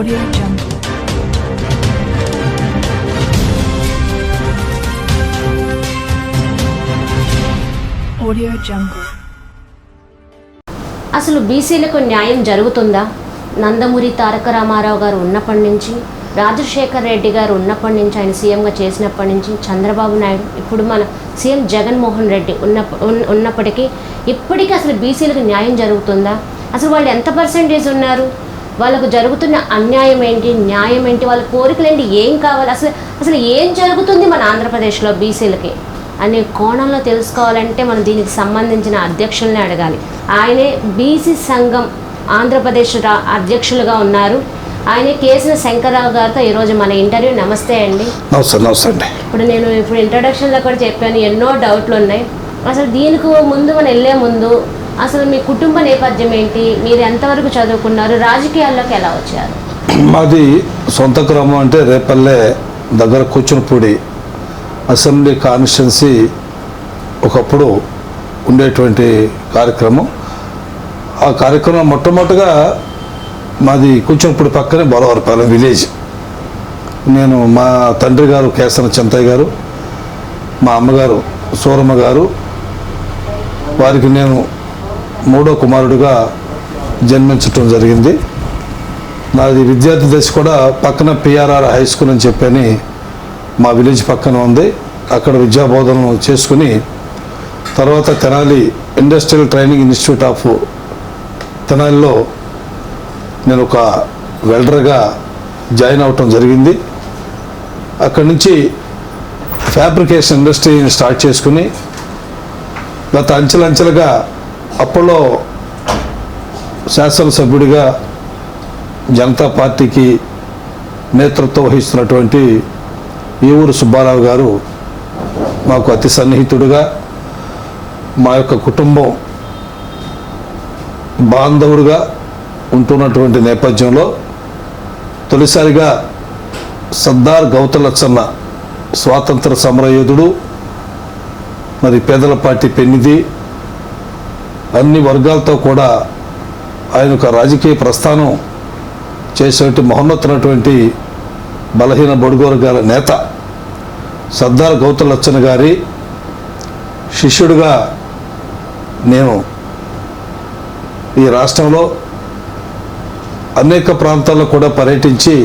Audio Jungle. Audio Jungle. అసలు బీసీలకు న్యాయం జరుగుతుందా? నందమూరి తారక రామారావు గారు ఉన్నప్పటి నుంచి, రాజశేఖర్ రెడ్డి గారు ఉన్నప్పటి నుంచి, ఆయన సీఎంగా చేసినప్పటి నుంచి, చంద్రబాబు నాయుడు, ఇప్పుడు మన సీఎం జగన్మోహన్ రెడ్డి ఉన్నప్పటికీ ఇప్పటికీ అసలు బీసీలకు న్యాయం జరుగుతుందా? అసలు వాళ్ళు ఎంత పర్సెంటేజ్ ఉన్నారు? వాళ్ళకు జరుగుతున్న అన్యాయం ఏంటి, న్యాయం ఏంటి, వాళ్ళ కోరికలు ఏంటి, ఏం కావాలి, అసలు ఏం జరుగుతుంది మన ఆంధ్రప్రదేశ్లో బీసీలకి అనే కోణంలో తెలుసుకోవాలంటే మనం దీనికి సంబంధించిన అధ్యక్షులనే అడగాలి. ఆయనే బీసీ సంఘం ఆంధ్రప్రదేశ్ అధ్యక్షులుగా ఉన్నారు. ఆయనే కేసిన శంకర్రావు గారితో ఈరోజు మన ఇంటర్వ్యూ. నమస్తే అండి. నమస్తే. ఇప్పుడు నేను ఇంట్రడక్షన్లో కూడా చెప్పాను, ఎన్నో డౌట్లు ఉన్నాయి. అసలు దీనికి ముందు మనం వెళ్ళే ముందు అసలు మీ కుటుంబ నేపథ్యం ఏంటి, మీరు ఎంతవరకు చదువుకున్నారు, రాజకీయాల్లోకి ఎలా వచ్చారు? మాది సొంత గ్రామం అంటే రేపల్లె దగ్గర కూచునపూడి అసెంబ్లీ కాన్స్టిట్యున్సీ ఒకప్పుడు ఉండేటువంటి కార్యక్రమం. ఆ కార్యక్రమం మొట్టమొదటిగా మాది కూచునపూడి పక్కనే బోలవరపాలెం విలేజ్. నేను మా తండ్రి గారు కేసన చింతయ్య గారు, మా అమ్మగారు సూరమ్మ గారు, వారికి నేను మూడో కుమారుడిగా జన్మించటం జరిగింది. నాది విద్యార్థి దశ కూడా పక్కన పిఆర్ఆర్ హై స్కూల్ అని చెప్పని మా విలేజ్ పక్కన ఉంది. అక్కడ విద్యాబోధనలు చేసుకుని తర్వాత Tenali industrial training institute of తెనాలిలో నేను ఒక వెల్డర్గా జాయిన్ అవ్వటం జరిగింది. అక్కడి నుంచి ఫ్యాబ్రికేషన్ ఇండస్ట్రీని స్టార్ట్ చేసుకుని గత అంచెలంచెలుగా అప్పట్లో శాసనసభ్యుడిగా జనతా పార్టీకి నేతృత్వం వహిస్తున్నటువంటి ఏవూరు సుబ్బారావు గారు మాకు అతి సన్నిహితుడుగా, మా యొక్క కుటుంబం బాంధవుడుగా ఉంటున్నటువంటి నేపథ్యంలో తొలిసారిగా సర్దార్ గౌతలచ్చన్న స్వాతంత్ర సమరయోధుడు, మరి పేదల పార్టీ పెన్నిది, అన్ని వర్గాలతో కూడా ఆయన ఒక రాజకీయ ప్రస్థానం చేసేటువంటి మహోన్నతమైనటువంటి బలహీన బడుగు వర్గాల నేత సర్దార్ గౌతలచ్చన్న గారి శిష్యుడిగా నేను ఈ రాష్ట్రంలో అనేక ప్రాంతాల్లో కూడా పర్యటించి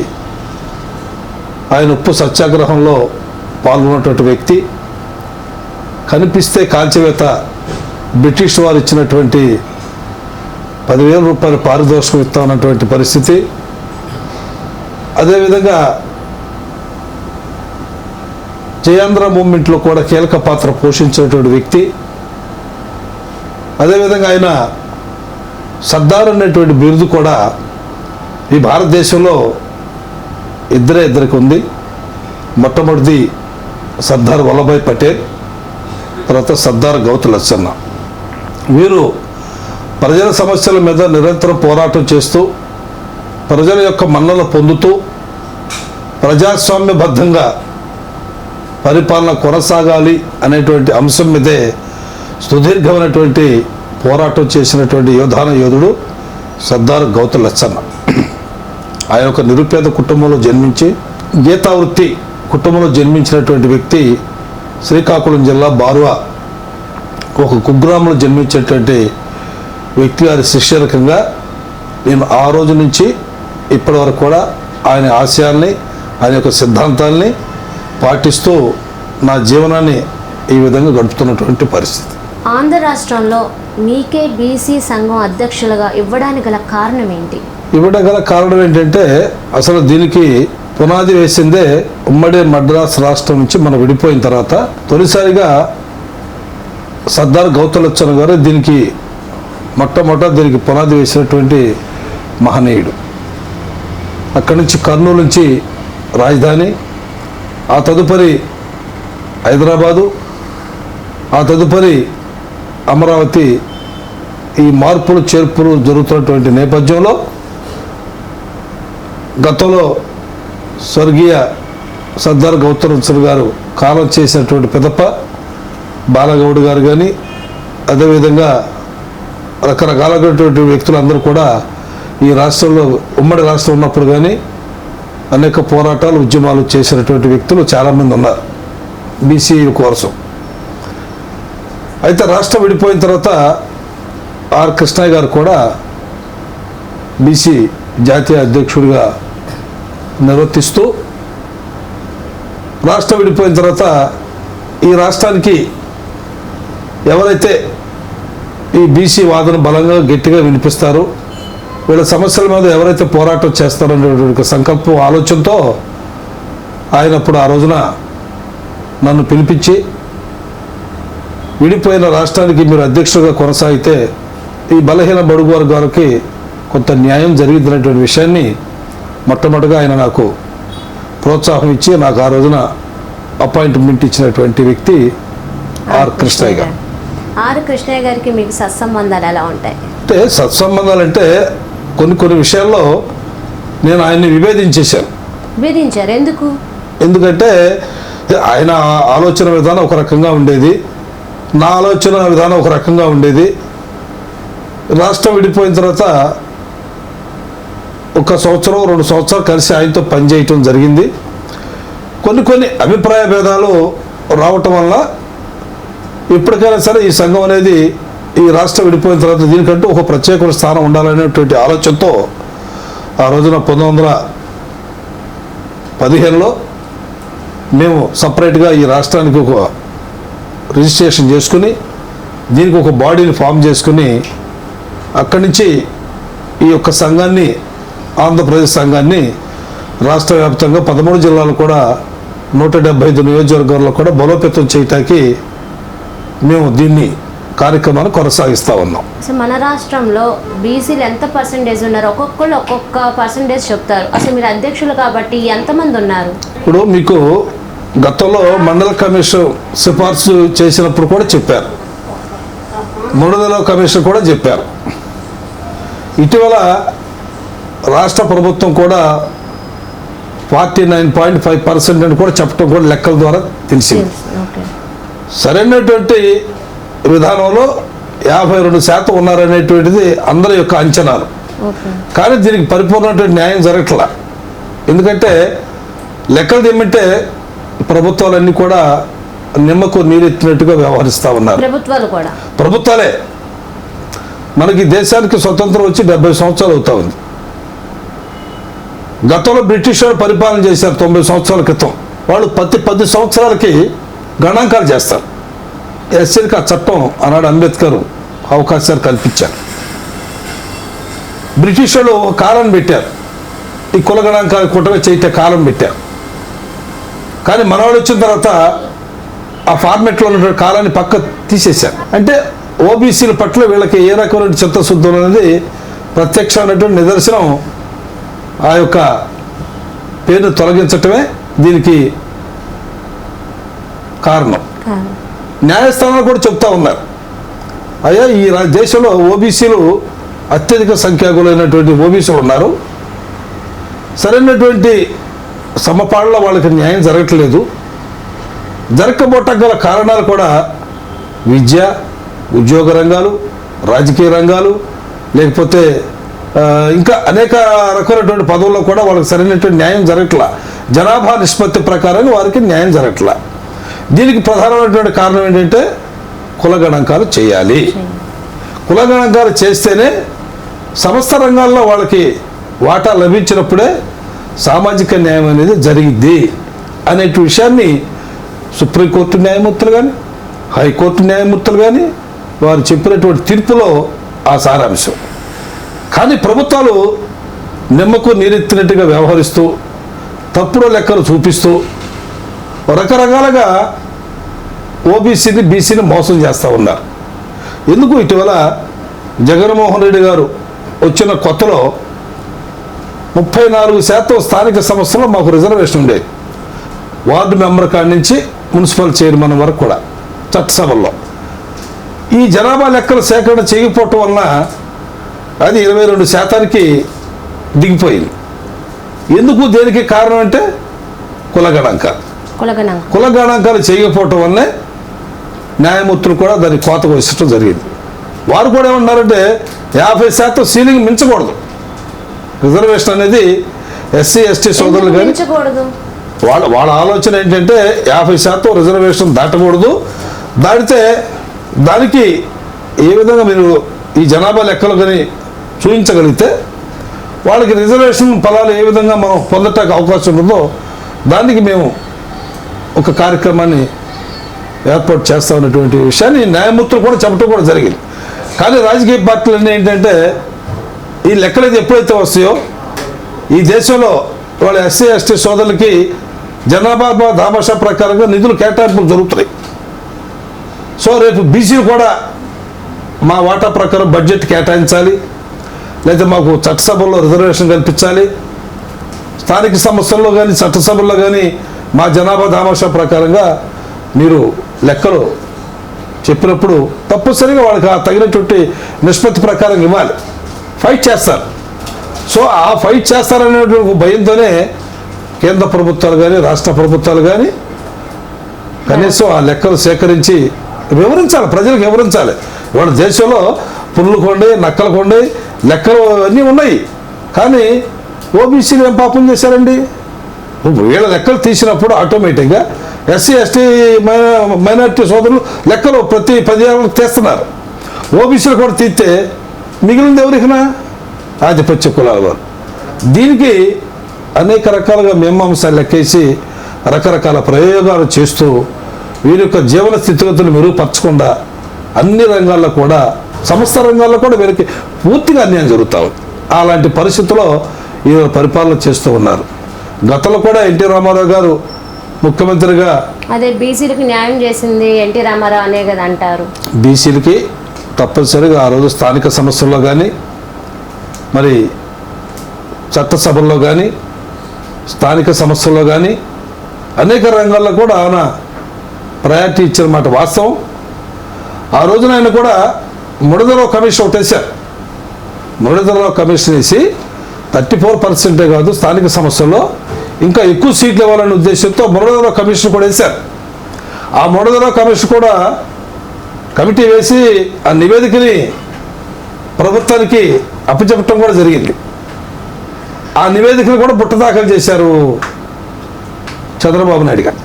ఆయన ఉప్పు సత్యాగ్రహంలో పాల్గొన్నటువంటి వ్యక్తి. కనిపిస్తే కాల్చివేత బ్రిటిష్ వారు ఇచ్చినటువంటి 10,000 రూపాయల పారితోషికం ఇస్తామన్నటువంటి పరిస్థితి. అదేవిధంగా జయాంధ్ర మూవ్మెంట్లో కూడా కీలక పాత్ర పోషించినటువంటి వ్యక్తి. అదేవిధంగా ఆయన సర్దార్ అనేటువంటి బిరుదు కూడా ఈ భారతదేశంలో ఇద్దరికి ఉంది. మొట్టమొదటిది సర్దార్ వల్లభాయ్ పటేల్, తర్వాత సర్దార్ గౌతలచ్చన్న. వీరు ప్రజల సమస్యల మీద నిరంతరం పోరాటం చేస్తూ ప్రజల యొక్క మన్నన పొందుతూ ప్రజాస్వామ్యబద్ధంగా పరిపాలన కొనసాగాలి అనేటువంటి అంశం మీదే సుదీర్ఘమైనటువంటి పోరాటం చేసినటువంటి యోధుడు సర్దార్ గౌతలచ్చన్న. ఆయన ఒక నిరుపేద కుటుంబంలో జన్మించి గీతావృత్తి కుటుంబంలో జన్మించినటువంటి వ్యక్తి. శ్రీకాకుళం జిల్లా బారువా ఒక కుగ్రామంలో జన్మించేటువంటి వ్యక్తి గారి శిష్యరకంగా నేను ఆ రోజు నుంచి ఇప్పటి వరకు కూడా ఆయన ఆశయాల్ని, ఆయన యొక్క సిద్ధాంతాల్ని పాటిస్తూ నా జీవనాన్ని ఈ విధంగా గడుపుతున్నటువంటి పరిస్థితి. ఆంధ్ర రాష్ట్రంలో మీకే బీసీ సంఘం అధ్యక్షులుగా ఇవ్వడానికి గల కారణం ఏంటి? ఇవ్వడం గల కారణం ఏంటంటే అసలు దీనికి పునాది వేసిందే ఉమ్మడి మద్రాసు రాష్ట్రం నుంచి మనం విడిపోయిన తర్వాత తొలిసారిగా సర్దార్ గౌతలచ్చన్న గారు దీనికి దీనికి పునాది వేసినటువంటి మహనీయుడు. అక్కడి నుంచి కర్నూలు నుంచి రాజధాని, ఆ తదుపరి హైదరాబాదు, ఆ తదుపరి అమరావతి. ఈ మార్పులు చేర్పులు జరుగుతున్నటువంటి నేపథ్యంలో గతంలో స్వర్గీయ సర్దార్ గౌతలచ్చన్న గారు కాలం చేసినటువంటి పెదప్ప బాలగౌడ్ గారు కానీ, అదేవిధంగా రకరకాలైనటువంటి వ్యక్తులందరూ కూడా ఈ రాష్ట్రంలో ఉమ్మడి రాష్ట్రం ఉన్నప్పుడు కానీ అనేక పోరాటాలు ఉద్యమాలు చేసినటువంటి వ్యక్తులు చాలామంది ఉన్నారు బీసీ కోసం. అయితే రాష్ట్రం విడిపోయిన తర్వాత ఆర్ కృష్ణయ్య గారు కూడా బీసీ జాతీయ అధ్యక్షుడిగా నిర్వర్తిస్తూ రాష్ట్రం విడిపోయిన తర్వాత ఈ రాష్ట్రానికి ఎవరైతే ఈ బీసీ వాదన బలంగా గట్టిగా వినిపిస్తారో వీళ్ళ సమస్యల మీద ఎవరైతే పోరాటం చేస్తారనేటువంటి సంకల్పం ఆలోచనతో ఆయన అప్పుడు ఆ రోజున నన్ను పిలిపించి విడిపోయిన రాష్ట్రానికి మీరు అధ్యక్షుడిగా కొనసాగితే ఈ బలహీన బడుగు వర్గాలకి కొంత న్యాయం జరిగిందనేటువంటి విషయాన్ని మొట్టమొదటిగా ఆయన నాకు ప్రోత్సాహం ఇచ్చి నాకు ఆ రోజున అపాయింట్మెంట్ ఇచ్చినటువంటి వ్యక్తి ఆర్ కృష్ణయ్య గారు. ఆర్ కృష్ణయ్య గారికి మీకు సత్సంబంధాలు ఎలా ఉంటాయి? అంటే సత్సంబంధాలు అంటే కొన్ని విషయాల్లో నేను ఆయన్ని విభేదించేశాను. విభేదించారు? ఎందుకు? ఎందుకంటే ఆయన ఆలోచన విధానం ఒక రకంగా ఉండేది, నా ఆలోచన విధానం ఒక రకంగా ఉండేది. రాష్ట్రం విడిపోయిన తర్వాత 1 సంవత్సరం 2 సంవత్సరాలు కలిసి ఆయనతో పనిచేయటం జరిగింది. కొన్ని అభిప్రాయ భేదాలు రావటం వల్ల ఎప్పటికైనా సరే ఈ సంఘం అనేది ఈ రాష్ట్రం విడిపోయిన తర్వాత దీనికంటూ ఒక ప్రత్యేక స్థానం ఉండాలనేటువంటి ఆలోచనతో ఆ రోజున 1915లో మేము సపరేట్గా ఈ రాష్ట్రానికి ఒక రిజిస్ట్రేషన్ చేసుకుని దీనికి ఒక బాడీని ఫామ్ చేసుకుని అక్కడి నుంచి ఈ యొక్క సంఘాన్ని ఆంధ్రప్రదేశ్ సంఘాన్ని రాష్ట్ర వ్యాప్తంగా 13 జిల్లాలు కూడా 175 నియోజకవర్గాల్లో కూడా బలోపేతం చేయటానికి మేము దీన్ని కార్యక్రమాన్ని కొనసాగిస్తూ ఉన్నాం. అసలు మన రాష్ట్రంలో బీసీలు ఎంత పర్సెంటేజ్ ఉన్నారు? ఒక్కొక్కళ్ళు ఒక్కొక్క పర్సెంటేజ్ చెప్తారు. అసలు మీరు అధ్యక్షులు కాబట్టి ఎంతమంది ఉన్నారు? ఇప్పుడు మీకు గతంలో మండల కమిషన్ సిఫార్సు చేసినప్పుడు కూడా చెప్పారు, 3 నెలల కమిషన్ కూడా చెప్పారు. ఇటీవల రాష్ట్ర ప్రభుత్వం కూడా 49.5% అని కూడా చెప్పడం కూడా లెక్కల ద్వారా తెలిసింది. సరైనటువంటి విధానంలో 52% ఉన్నారనేటువంటిది అందరి యొక్క అంచనాలు. కానీ దీనికి పరిపూర్ణటువంటి న్యాయం జరగట్లా. ఎందుకంటే లెక్కలు ఏమంటే ప్రభుత్వాలన్నీ కూడా నిమ్మకు నీరెత్తినట్టుగా వ్యవహరిస్తూ ఉన్నారు. ప్రభుత్వాలే. మనకి దేశానికి స్వతంత్రం వచ్చి 70 సంవత్సరాలు అవుతా ఉంది. గతంలో బ్రిటిష్ వారు పరిపాలన చేశారు 90 సంవత్సరాల క్రితం. వాళ్ళు ప్రతి 10 సంవత్సరాలకి గణాంకాలు చేస్తారు. ఎస్సీలకు ఆ చట్టం ఆనాడు అంబేద్కర్ అవకాశాలు కల్పించారు. బ్రిటిష్ వాళ్ళు ఒక కాలం పెట్టారు, ఈ కుల గణాంకాలు కుటమే చేయటే కాలం పెట్టారు. కానీ మనవాడు వచ్చిన తర్వాత ఆ ఫార్మెట్లో ఉన్న కాలాన్ని పక్క తీసేశారు. అంటే ఓబీసీల పట్ల వీళ్ళకి ఏ రకమైన చిత్తశుద్ధి అనేది ప్రత్యక్షమైనటువంటి నిదర్శనం. ఆ యొక్క పేరును తొలగించటమే దీనికి కారణం. న్యాయస్థానాలు కూడా చెప్తా ఉన్నారు, అయ్యా ఈ దేశంలో ఓబీసీలు అత్యధిక సంఖ్యాకులైనటువంటి ఓబీసీలు ఉన్నారు, సరైనటువంటి సమపాళ్ళలో వాళ్ళకి న్యాయం జరగట్లేదు. జరగకపోవటం గల కారణాలు కూడా విద్య, ఉద్యోగ రంగాలు, రాజకీయ రంగాలు, లేకపోతే ఇంకా అనేక రకమైనటువంటి పదవుల్లో కూడా వాళ్ళకి సరైనటువంటి న్యాయం జరగట్లా. జనాభా నిష్పత్తి ప్రకారం వారికి న్యాయం జరగట్లా. దీనికి ప్రధానమైనటువంటి కారణం ఏంటంటే కుల గణాంకాలు చేయాలి. కుల గణాంకాలు చేస్తేనే సమస్త రంగాల్లో వాళ్ళకి వాటా లభించినప్పుడే సామాజిక న్యాయం అనేది జరిగిద్ది అనే విషయాన్ని సుప్రీంకోర్టు న్యాయమూర్తులు కానీ హైకోర్టు న్యాయమూర్తులు కానీ వారు చెప్పినటువంటి తీర్పులో ఆ సారాంశం. కానీ ప్రభుత్వాలు నిమ్మకు నీరెత్తినట్టుగా వ్యవహరిస్తూ తప్పుడు లెక్కలు చూపిస్తూ రకరకాలుగా ఓబీసీని బీసీని మోసం చేస్తూ ఉన్నారు. ఎందుకు ఇటీవల జగన్మోహన్ రెడ్డి గారు వచ్చిన కొత్తలో 34% స్థానిక సంస్థల్లో మాకు రిజర్వేషన్ ఉండేది. వార్డు మెంబర్ కాడి నుంచి మున్సిపల్ చైర్మన్ వరకు కూడా చట్టసభల్లో. ఈ జనాభా లెక్కల సేకరణ చేయకపోవటం వలన అది 22% దిగిపోయింది. ఎందుకు దేనికి కారణం అంటే కుల గణాంకాలు చేయకపోవటం వల్లనే న్యాయమూర్తులు కూడా దాన్ని కోతకు వేసడం జరిగింది. వారు కూడా ఏమన్నారంటే 50% సీలింగ్ మించకూడదు, రిజర్వేషన్ అనేది ఎస్సీ ఎస్టీ సోదరులు కానీ మించకూడదు. వాళ్ళ ఆలోచన ఏంటంటే 50% రిజర్వేషన్ దాటకూడదు, దాటితే దానికి ఏ విధంగా మీరు ఈ జనాభా లెక్కలు కానీ చూపించగలిగితే వాళ్ళకి రిజర్వేషన్ ఫలాలు ఏ విధంగా మనం పొందటానికి అవకాశం ఉంటుందో దానికి మేము ఒక కార్యక్రమాన్ని ఏర్పాటు చేస్తామన్నటువంటి విషయాన్ని న్యాయమూర్తులు కూడా చెప్పడం కూడా జరిగింది. కానీ రాజకీయ పార్టీలన్నీ ఏంటంటే ఈ లెక్కలు ఎప్పుడైతే వస్తాయో ఈ దేశంలో వాళ్ళ ఎస్సీ ఎస్టీ సోదరులకి జనాభా దామాషా ప్రకారంగా నిధులు కేటాయింపులు జరుగుతున్నాయి. సో రేపు బీసీలు కూడా మా వాటా ప్రకారం బడ్జెట్ కేటాయించాలి, లేదా మాకు చట్టసభల్లో రిజర్వేషన్ కల్పించాలి, స్థానిక సంస్థల్లో కానీ చట్టసభల్లో కానీ మా జనాభా దామాషా ప్రకారంగా మీరు లెక్కలు చెప్పినప్పుడు తప్పనిసరిగా వాళ్ళకి ఆ తగినటువంటి నిష్పత్తి ప్రకారం ఇవ్వాలి. ఫైట్ చేస్తారు. సో ఆ ఫైట్ చేస్తారనేటువంటి భయంతోనే కేంద్ర ప్రభుత్వాలు కానీ రాష్ట్ర ప్రభుత్వాలు కానీ కనీసం ఆ లెక్కలు సేకరించి వివరించాలి, ప్రజలకు వివరించాలి. ఇవాళ దేశంలో పుల్లు కొండి నక్కలు కొండి లెక్కలు అన్నీ ఉన్నాయి, కానీ ఓబీసీలు ఏం పాపం చేశారండి? వీళ్ళ లెక్కలు తీసినప్పుడు ఆటోమేటిక్గా ఎస్సీ ఎస్టీ మైనారిటీ సోదరులు లెక్కలు ప్రతి 10 ఏళ్ళకు తీస్తున్నారు. ఓబీసీలు కూడా తీస్తే మిగిలింది ఎవరికైనా ఆధిపత్య కులాల వారు. దీనికి అనేక రకాలుగా మీమాంసాలు లెక్కేసి రకరకాల ప్రయోగాలు చేస్తూ వీరి యొక్క జీవన స్థితిగతులు మెరుగుపరచకుండా అన్ని రంగాల్లో కూడా సమస్త రంగాల్లో కూడా వీరికి పూర్తిగా అన్యాయం జరుగుతూ ఉంది. అలాంటి పరిస్థితుల్లో ఈ పరిపాలన చేస్తూ ఉన్నారు. గతంలో కూడా ఎన్టీ రామారావు గారు ముఖ్యమంత్రిగా అదే బీసీలకు న్యాయం చేసింది ఎన్టీ రామారావు అనే కదా అంటారు. బీసీలకి తప్పనిసరిగా ఆ రోజు స్థానిక సమస్యల్లో కానీ మరి చట్టసభల్లో కానీ స్థానిక సమస్యల్లో కానీ అనేక రంగాల్లో కూడా ఆయన ప్రయారిటీ ఇచ్చిన మాట వాస్తవం. ఆ రోజున ఆయన కూడా మురళీధరరావు కమిషన్ ఒకటి వేశారు. మురళీధరరావు కమిషన్ వేసి 34% కాదు స్థానిక సమస్యల్లో ఇంకా ఎక్కువ సీట్లు ఇవ్వాలనే ఉద్దేశంతో మురళీధరరావు కమిషన్ కూడా వేశారు. ఆ మురళీధరరావు కమిషన్ కూడా కమిటీ వేసి ఆ నివేదికని ప్రభుత్వానికి అప్పచెప్పటం కూడా జరిగింది. ఆ నివేదికను కూడా బుట్టదాఖలు చేశారు చంద్రబాబు నాయుడు గారు.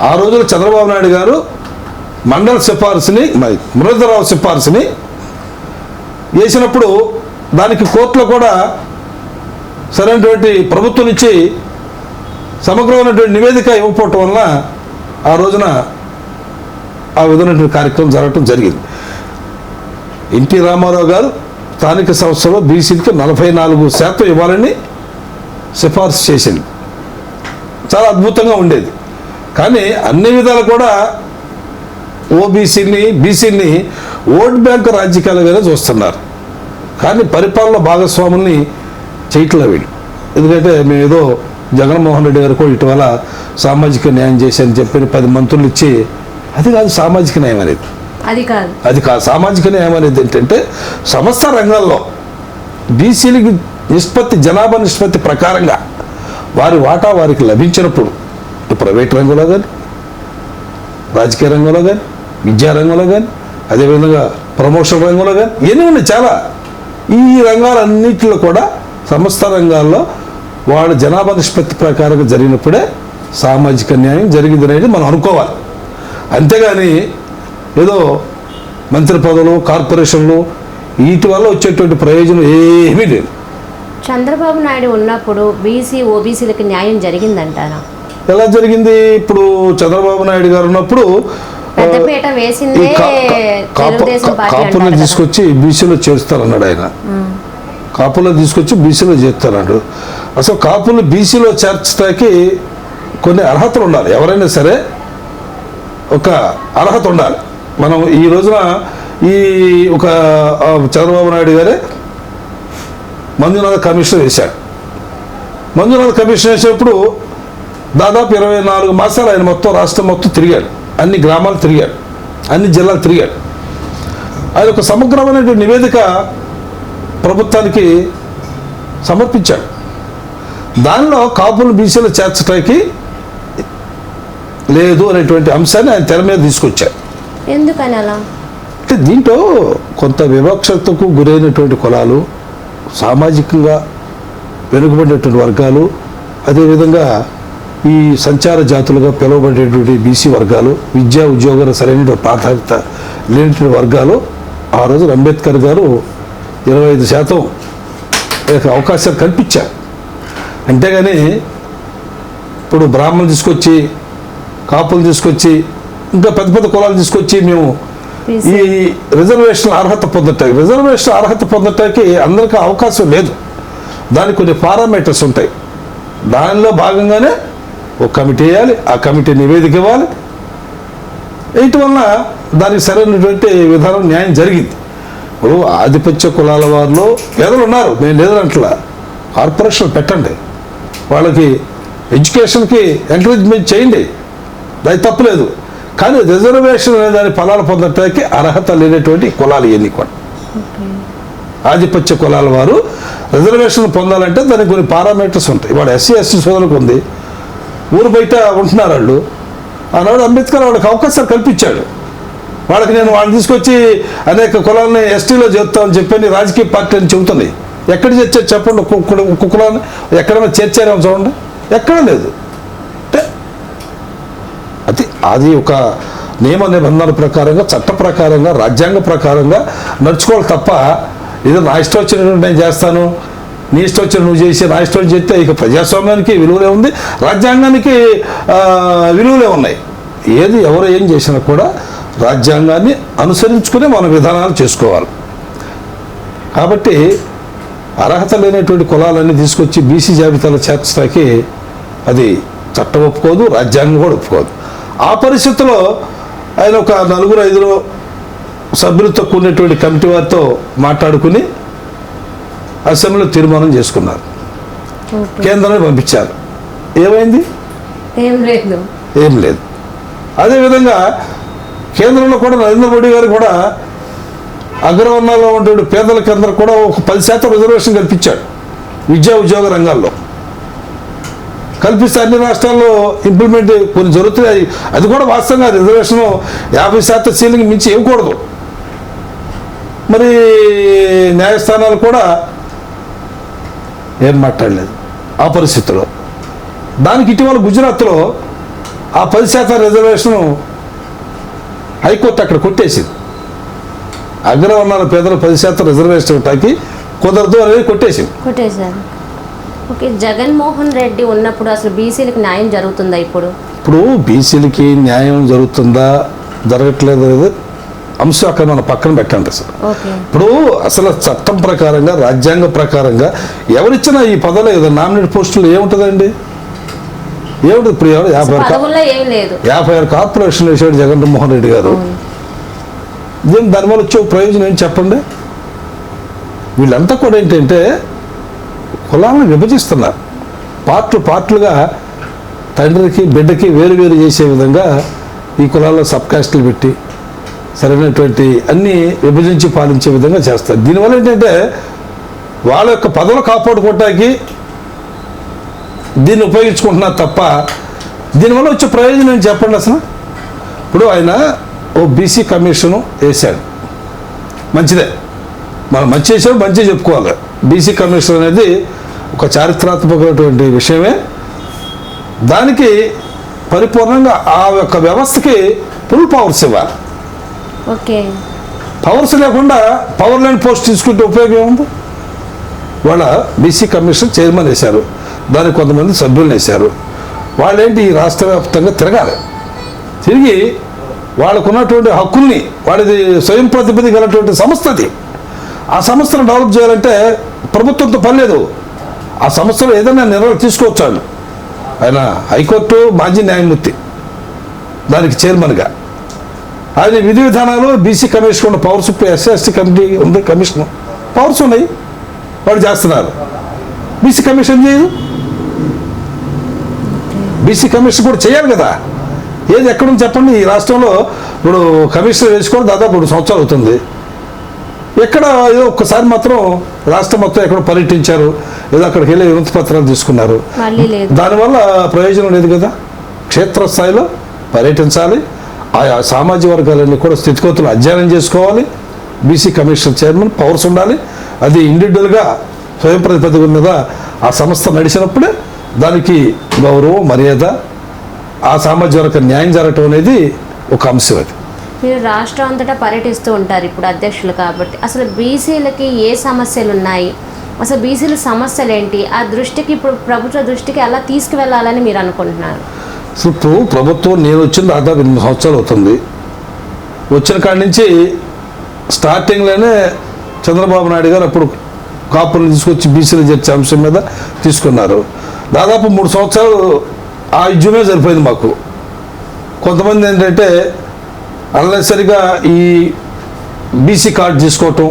ఆ రోజున చంద్రబాబు నాయుడు గారు మండల సిఫార్సుని మురళీధరరావు సిఫార్సుని వేసినప్పుడు దానికి కోర్టులో కూడా సరైనటువంటి ప్రభుత్వం నుంచి సమగ్రమైనటువంటి నివేదిక ఇవ్వకపోవటం వలన ఆ రోజున ఆ విధమైనటువంటి కార్యక్రమం జరగటం జరిగింది. ఎన్టీ రామారావు గారు స్థానిక సంస్థలో బీసీలకి 44% ఇవ్వాలని సిఫార్సు చేసింది. చాలా అద్భుతంగా ఉండేది. కానీ అన్ని విధాలు కూడా ఓబీసీని బీసీని ఓట్ బ్యాంక్ రాజకీయాలుగానే చూస్తున్నారు. కానీ పరిపాలన భాగస్వాముల్ని చేయట్లే వీళ్ళు. ఎందుకంటే మేము ఏదో జగన్మోహన్ రెడ్డి గారు కూడా ఇటీవల సామాజిక న్యాయం చేశారని చెప్పి 10 మంత్రులు ఇచ్చి, అది కాదు సామాజిక న్యాయం అనేది. అది కాదు సామాజిక న్యాయం అనేది. ఏంటంటే సమస్త రంగాల్లో బీసీలకి నిష్పత్తి జనాభా నిష్పత్తి ప్రకారంగా వారి వాటా వారికి లభించినప్పుడు ప్రైవేట్ రంగంలో కానీ రాజకీయ రంగంలో కానీ విద్యారంగంలో కానీ అదేవిధంగా ప్రమోషన్ రంగంలో కానీ ఇవన్నీ ఉన్నాయి చాలా. ఈ రంగాలన్నింటిలో కూడా సమస్త రంగాల్లో వాళ్ళ జనాభా నిష్పత్తి ప్రకారంగా జరిగినప్పుడే సామాజిక న్యాయం జరిగింది అనేది మనం అనుకోవాలి. అంతేగాని ఏదో మంత్రి పదవులు కార్పొరేషన్లు వీటి వల్ల వచ్చేటువంటి ప్రయోజనం ఏమీ లేదు. చంద్రబాబు నాయుడు ఉన్నప్పుడు బీసీ ఓబీసీలకు న్యాయం జరిగిందంటారా? ఎలా జరిగింది? ఇప్పుడు చంద్రబాబు నాయుడు గారు ఉన్నప్పుడు కాపులను తీసుకొచ్చి బీసీలో చేరుస్తారన్నాడు ఆయన. కాపులను తీసుకొచ్చి బీసీలో చేరుతారన్నాడు. అసలు కాపులు బీసీలో చేర్చడానికి కొన్ని అర్హతలు ఉండాలి. ఎవరైనా సరే ఒక అర్హత ఉండాలి. మనం ఈ రోజున ఈ ఒక చంద్రబాబు నాయుడు గారే మంజునాథ కమిషన్ వేశాడు. మంజునాథ కమిషన్ వేసేప్పుడు దాదాపు 24 మాసాలు ఆయన మొత్తం రాష్ట్రం మొత్తం తిరిగాడు. అన్ని గ్రామాలు తిరిగాడు, అన్ని జిల్లాలు తిరిగాడు. ఆయన ఒక సమగ్రమైనటువంటి నివేదిక ప్రభుత్వానికి సమర్పించాడు. దానిలో కాపులు బీసీలో చేర్చడానికి లేదు అనేటువంటి అంశాన్ని ఆయన తెర మీద తీసుకొచ్చారు. ఎందుకని అలా? అంటే దీంట్లో కొంత వివక్షతకు గురైనటువంటి కులాలు సామాజికంగా వెనుకబడినటువంటి వర్గాలు, అదేవిధంగా ఈ సంచార జాతులుగా పిలువబడేటువంటి బీసీ వర్గాలు, విద్యా ఉద్యోగాలు సరైన ప్రాధాన్యత లేనటువంటి వర్గాలు ఆ రోజు అంబేద్కర్ గారు 25% అవకాశాలు కల్పించారు. అంతేగాని ఇప్పుడు బ్రాహ్మణులు తీసుకొచ్చి, కాపులు తీసుకొచ్చి, ఇంకా పెద్ద పెద్ద కులాలు తీసుకొచ్చి మేము ఈ రిజర్వేషన్ అర్హత పొందటానికి అందరికీ అవకాశం లేదు. దానికి కొన్ని పారామీటర్స్ ఉంటాయి. దానిలో భాగంగానే ఒక కమిటీ వేయాలి, ఆ కమిటీ నివేదిక ఇవ్వాలి. వీటి వలన దానికి సరైనటువంటి విధానం న్యాయం జరిగింది. ఇప్పుడు ఆధిపత్య కులాల వారిలో పేదలు ఉన్నారు, నేను లేదనట్లా. కార్పొరేషన్ పెట్టండి, వాళ్ళకి ఎడ్యుకేషన్కి ఎంకరేజ్మెంట్ చేయండి, అది తప్పులేదు. కానీ రిజర్వేషన్ అనే దాని ఫలాలు పొందటానికి అర్హత లేనటువంటి కులాలు ఇవన్నీ కూడా. ఆధిపత్య కులాల వారు రిజర్వేషన్ పొందాలంటే దానికి కొన్ని పారామీటర్స్ ఉంటాయి. వాడు ఎస్సీ ఎస్టీ సోదరులకు ఉంది, ఊరు బయట ఉంటున్నారు వాళ్ళు. ఆనాడు అంబేద్కర్ వాళ్ళకి అవకాశాలు కల్పించాడు. వాళ్ళకి నేను వాళ్ళని తీసుకొచ్చి అనేక కులాలని ఎస్టీలో చేస్తామని చెప్పని రాజకీయ పార్టీ అని చెబుతున్నాయి. ఎక్కడ చేర్చారు చెప్పండి? ఒక్కొక్క కులాన్ని ఎక్కడైనా చేర్చారేమో చూడండి, ఎక్కడ లేదు. అంటే అది ఒక నియమ నిబంధనల ప్రకారంగా, చట్ట ప్రకారంగా, రాజ్యాంగ ప్రకారంగా నడుచుకోవాలి తప్ప ఏదో నా ఇష్టం వచ్చినటువంటి నేను చేస్తాను, నీ ఇష్టం వచ్చిన నువ్వు చేసి నా ఇష్టం చేస్తే ఇక ప్రజాస్వామ్యానికి విలువలే ఉంది, రాజ్యాంగానికి విలువలే ఉన్నాయి. ఏది ఎవరు ఏం చేసినా కూడా రాజ్యాంగాన్ని అనుసరించుకుని మన విధానాలు చేసుకోవాలి. కాబట్టి అర్హత లేనటువంటి కులాలన్నీ తీసుకొచ్చి బీసీ జాబితాలో చేర్చడానికి అది చట్టం ఒప్పుకోదు, రాజ్యాంగం కూడా ఒప్పుకోదు. ఆ పరిస్థితుల్లో ఆయన ఒక 4-5 సభ్యులతో కూడినటువంటి కమిటీ వారితో మాట్లాడుకుని అసెంబ్లీలో తీర్మానం చేసుకున్నారు. కేంద్రాన్ని పంపించారు. ఏమైంది? ఏం లేదు. అదేవిధంగా కేంద్రంలో కూడా నరేంద్ర మోడీ గారు కూడా అగ్రవర్ణాల్లో ఉండే పేదలకి అందరూ కూడా ఒక 10% రిజర్వేషన్ కల్పించాడు విద్యా ఉద్యోగ రంగాల్లో. కల్పిస్తే అన్ని రాష్ట్రాల్లో ఇంప్లిమెంట్ కొన్ని జరుగుతున్నాయి. అది కూడా వాస్తవంగా రిజర్వేషన్ 50% సీలింగ్ మించి ఇవ్వకూడదు. మరి న్యాయస్థానాలు కూడా ఏం మాట్లాడలేదు ఆ పరిస్థితిలో. దానికి ఇటీవల గుజరాత్లో ఆ 10% రిజర్వేషను హైకోర్టు అక్కడ కొట్టేసింది. అగ్రవర్ణాల పేదలు 10% రిజర్వేషన్ ఇవ్వటానికి కుదరదు అనేది కొట్టేశారు. ఓకే, జగన్మోహన్ రెడ్డి ఉన్నప్పుడు అసలు బీసీలకు న్యాయం జరుగుతుందా? ఇప్పుడు బీసీలకి న్యాయం జరుగుతుందా జరగట్లేదు అనేది అంశం అక్కడ మనం పక్కన పెట్టండి. ఇప్పుడు అసలు చట్టం ప్రకారంగా, రాజ్యాంగ ప్రకారంగా ఎవరిచ్చినా ఈ పదవులు ఏదో నామినేట్ పోస్టులు ఏముంటుందండి? ఏమిటి? ఇప్పుడు 56 కార్పొరేషన్ వేసాడు జగన్మోహన్ రెడ్డి గారు. దానివల్ల వచ్చే ప్రయోజనం ఏంటి చెప్పండి? వీళ్ళంతా కూడా ఏంటంటే కులాలను విభజిస్తున్నారు. పార్ట్లుగా తండ్రికి బిడ్డకి వేరు చేసే విధంగా ఈ కులాల్లో సబ్ కాస్టులు పెట్టి సరైనటువంటి అన్నీ విభజించి పాలించే విధంగా చేస్తారు. దీనివల్ల ఏంటంటే వాళ్ళ యొక్క పదవులు కాపాడుకోవటానికి దీన్ని ఉపయోగించుకుంటున్నారు తప్ప దీనివల్ల వచ్చే ప్రయోజనం ఏంటి చెప్పండి అసలు? ఇప్పుడు ఆయన ఓ బీసీ కమిషను వేశాడు, మంచిదే, మనం మంచి చేసాడు, మంచి చెప్పుకోవాలి. బీసీ కమిషన్ అనేది ఒక చారిత్రాత్మకమైనటువంటి విషయమే. దానికి పరిపూర్ణంగా ఆ యొక్క వ్యవస్థకి ఫుల్ పవర్స్ ఇవ్వాలి. పవర్స్ లేకుండా పవర్ లైన్ పోస్ట్ తీసుకుంటే ఉపయోగం ఏముంది? వాళ్ళ బీసీ కమిషన్ చైర్మన్ వేశారు, దానికి కొంతమంది సభ్యులను వేశారు. వాళ్ళేంటి ఈ రాష్ట్ర వ్యాప్తంగా తిరిగి వాళ్ళకున్నటువంటి హక్కుల్ని, వాళ్ళది స్వయం ప్రతిపత్తి గలటువంటి సంస్థది, ఆ సంస్థను డెవలప్ చేయాలంటే ప్రభుత్వంతో పని లేదు. ఆ సంస్థలో ఏదైనా నిర్ణయం తీసుకోవచ్చాడు. ఆయన హైకోర్టు మాజీ న్యాయమూర్తి, దానికి చైర్మన్గా. ఆయన విధి విధానాలు బీసీ కమిషన్ ఉన్న పవర్స్, ఎస్సీ ఎస్టీ కమిటీ ఉంది, కమిషన్ పవర్స్ ఉన్నాయి, వాళ్ళు చేస్తున్నారు. బీసీ కమిషన్ చేయదు. బీసీ కమిషన్ కూడా చేయాలి కదా. ఏది ఎక్కడుంది చెప్పండి? ఈ రాష్ట్రంలో ఇప్పుడు కమిషన్ వేసుకోవడం దాదాపు 2 సంవత్సరాలు అవుతుంది. ఎక్కడ ఏదో ఒక్కసారి మాత్రం రాష్ట్రం మొత్తం ఎక్కడ పర్యటించారు, ఏదో అక్కడికి వెళ్ళి వినతి పత్రాలు తీసుకున్నారు. దానివల్ల ప్రయోజనం లేదు కదా. క్షేత్రస్థాయిలో పర్యటించాలి, ఆయా సామాజిక వర్గాలన్నీ కూడా స్థితిగతులు అధ్యయనం చేసుకోవాలి. బీసీ కమిషన్ చైర్మన్ పవర్స్ ఉండాలి. అది ఇండివిజువల్గా స్వయం ప్రతిపత్తి మీద ఆ సంస్థ నడిచినప్పుడే దానికి గౌరవం, మర్యాద, ఆ సామాజిక వర్గ న్యాయం జరగటం అనేది ఒక అంశం. అది మీరు రాష్ట్రం అంతటా పర్యటిస్తూ ఉంటారు ఇప్పుడు అధ్యక్షులు కాబట్టి. అసలు బీసీలకి ఏ సమస్యలు ఉన్నాయి, అసలు బీసీల సమస్యలు ఏంటి, ఆ దృష్టికి ఇప్పుడు ప్రభుత్వ దృష్టికి ఎలా తీసుకువెళ్ళాలని మీరు అనుకుంటున్నారు? ఇప్పుడు ప్రభుత్వం నేను వచ్చిన దాదాపు 8 సంవత్సరాలు అవుతుంది. వచ్చిన కాడి నుంచి స్టార్టింగ్లోనే చంద్రబాబు నాయుడు గారు అప్పుడు కాపులను తీసుకొచ్చి బీసీలు చేర్చే అంశం మీద తీసుకున్నారు. దాదాపు 3 సంవత్సరాలు ఆ యుద్ధమే సరిపోయింది మాకు. కొంతమంది ఏంటంటే అన్నెసరిగా ఈ బీసీ కార్డు తీసుకోవటం,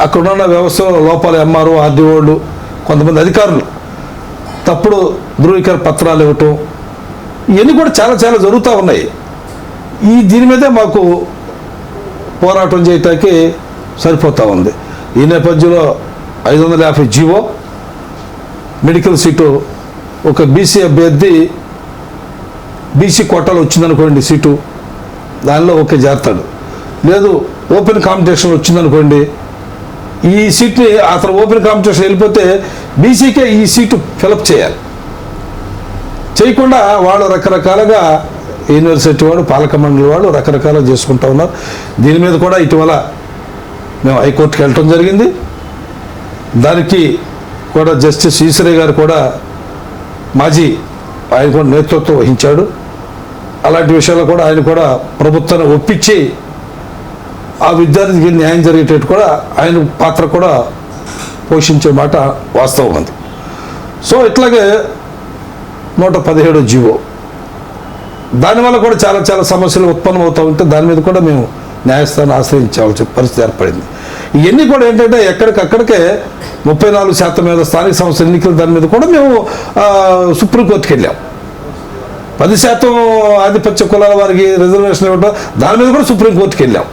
అక్కడున్న వ్యవస్థలో లోపాలు, ఎంఆర్ఓ, ఆర్డీఓలు, కొంతమంది అధికారులు తప్పుడు ధృవీకరణ పత్రాలు ఇవ్వటం, ఇవన్నీ కూడా చాలా చాలా జరుగుతూ ఉన్నాయి. దీని మీదే మాకు పోరాటం చేయటానికి సరిపోతూ ఉంది. ఈ నేపథ్యంలో 550 జీవో, మెడికల్ సీటు ఒక బీసీ అభ్యర్థి బీసీ కోటాలో వచ్చిందనుకోండి సీటు, దానిలో ఓకే చేస్తాడు. లేదు ఓపెన్ కాంపిటీషన్ వచ్చిందనుకోండి, ఈ సీట్ని అతను ఓపెన్ కాంపిటీషన్ వెళ్ళిపోతే బీసీకే ఈ సీటు ఫిలప్ చేయాలి. చేయకుండా వాళ్ళు రకరకాలుగా యూనివర్సిటీ వాడు, పాలక మండలి వాడు రకరకాలుగా చేసుకుంటూ ఉన్నారు. దీని మీద కూడా ఇటీవల మేము హైకోర్టుకి వెళ్ళటం జరిగింది. దానికి కూడా జస్టిస్ ఈశ్వరయ్య గారు కూడా మాజీ ఆయన కూడా నేతృత్వం వహించాడు. అలాంటి విషయాల్లో కూడా ఆయన కూడా ప్రభుత్వాన్ని ఒప్పించి ఆ విద్యార్థికి న్యాయం జరిగేటట్టు కూడా ఆయన పాత్ర కూడా పోషించే మాట వాస్తవం ఉంది. సో ఇట్లాగే 117 జీవో, దానివల్ల కూడా చాలా చాలా సమస్యలు ఉత్పన్నమవుతూ ఉంటే దాని మీద కూడా మేము న్యాయస్థానం ఆశ్రయించాల్సిన పరిస్థితి ఏర్పడింది. ఇవన్నీ కూడా ఏంటంటే ఎక్కడికక్కడికే 34% మీద స్థానిక సంస్థల ఎన్నికల దాని మీద కూడా మేము సుప్రీంకోర్టుకి వెళ్ళాం. 10% ఆధిపత్య కులాల వారికి రిజర్వేషన్ ఇవ్వడం, దాని మీద కూడా సుప్రీంకోర్టుకి వెళ్ళాం.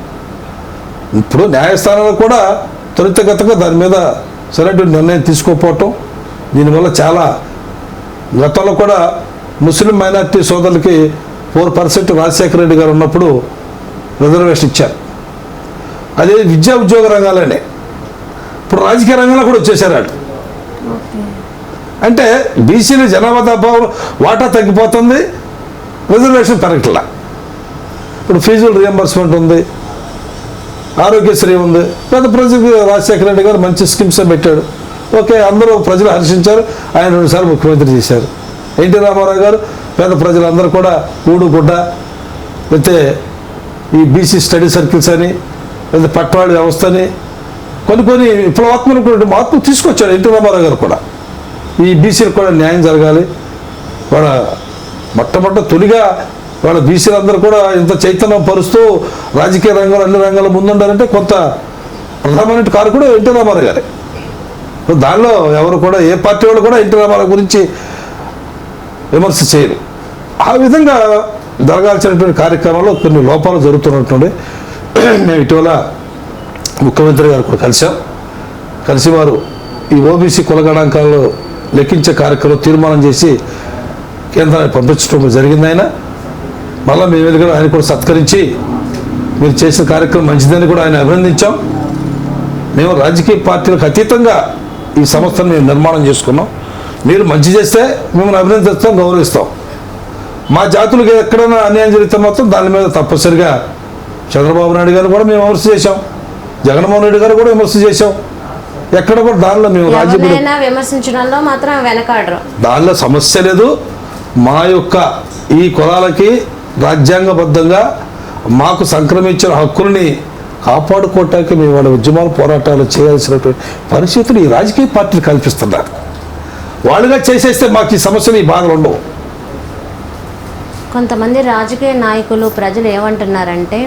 ఇప్పుడు న్యాయస్థానాలు కూడా త్వరితగతంగా దాని మీద సరైన నిర్ణయం తీసుకోకపోవటం, దీనివల్ల చాలా గతంలో కూడా ముస్లిం మైనార్టీ సోదరులకి 4% రాజశేఖర రెడ్డి గారు ఉన్నప్పుడు రిజర్వేషన్ ఇచ్చారు. అదే విద్యా ఉద్యోగ రంగాలనే ఇప్పుడు రాజకీయ రంగంలో కూడా వచ్చేసారు వాళ్ళు. అంటే బీసీల జనాభా దబావం వాటా తగ్గిపోతుంది, రిజర్వేషన్ పెరగట్లా. ఇప్పుడు ఫీజుల రియంబర్స్మెంట్ ఉంది, ఆరోగ్యశ్రీ ఉంది, పెద్ద ప్రజలకు రాజశేఖర రెడ్డి గారు మంచి స్కీమ్స్ పెట్టాడు. ఓకే, అందరూ ప్రజలు హర్షించారు. ఆయన 2 సార్లు ముఖ్యమంత్రి చేశారు. ఎన్టీ రామారావు గారు పేద ప్రజలందరూ కూడా కూడు గుడ్డ, లేకపోతే ఈ బీసీ స్టడీ సర్కిల్స్ అని, లేదా పట్టవాడి వ్యవస్థ అని కొన్ని విప్లవాత్మక మార్పులు తీసుకొచ్చాడు ఎన్టీ రామారావు గారు కూడా. ఈ బీసీలకు కూడా న్యాయం జరగాలి. వాళ్ళ తొలిగా వాళ్ళ బీసీలందరూ కూడా ఇంత చైతన్యం పరుస్తూ రాజకీయ రంగంలో అన్ని రంగాల్లో ముందుండాలంటే కొంత ప్రధానమైన కారకుడు ఎన్టీ రామారావు గారే. దానిలో ఎవరు కూడా ఏ పార్టీ వాళ్ళు కూడా ఎన్టీ రామారావు గురించి విమర్శ చేయరు. ఆ విధంగా జరగాల్సినటువంటి కార్యక్రమాల్లో కొన్ని లోపాలు జరుగుతున్నటువంటి మేము ఇటీవల ముఖ్యమంత్రి గారు కూడా కలిసి వారు ఈ ఓబీసీ కుల గణాంకాలు లెక్కించే కార్యక్రమం తీర్మానం చేసి కేంద్రానికి పంపించడం జరిగింది. ఆయన మళ్ళీ మేము వెళ్ళి ఆయన కూడా సత్కరించి మీరు చేసిన కార్యక్రమం మంచిదని కూడా ఆయన అభినందించాం. మేము రాజకీయ పార్టీలకు అతీతంగా ఈ సంస్థను మేము నిర్మాణం చేసుకున్నాం. మీరు మంచి చేస్తే మిమ్మల్ని అభినందిస్తాం, గౌరవిస్తాం. మా జాతులకు ఎక్కడైనా అన్యాయం జరిగితే మాత్రం దాని మీద తప్పనిసరిగా చంద్రబాబు నాయుడు గారు కూడా మేము విమర్శ చేశాం, జగన్మోహన్ రెడ్డి గారు కూడా విమర్శ చేశాం. ఎక్కడ కూడా దానిలో మేము విమర్శించడంలో మాత్రం వెనకాడరు, దానిలో సమస్య లేదు. మా యొక్క ఈ కులాలకి రాజ్యాంగబద్ధంగా మాకు సంక్రమించిన హక్కుల్ని కాపాడుకోవటానికి మేము వాళ్ళ ఉద్యమాలు పోరాటాలు చేయాల్సినటువంటి పరిస్థితులు ఈ రాజకీయ పార్టీలు కల్పిస్తున్నారు. వాళ్ళుగా చేసేస్తే మాకు ఈ సమస్యలు, ఈ బాధలు ఉండవు. కొంతమంది రాజకీయ నాయకులు, ప్రజలు ఏమంటున్నారంటే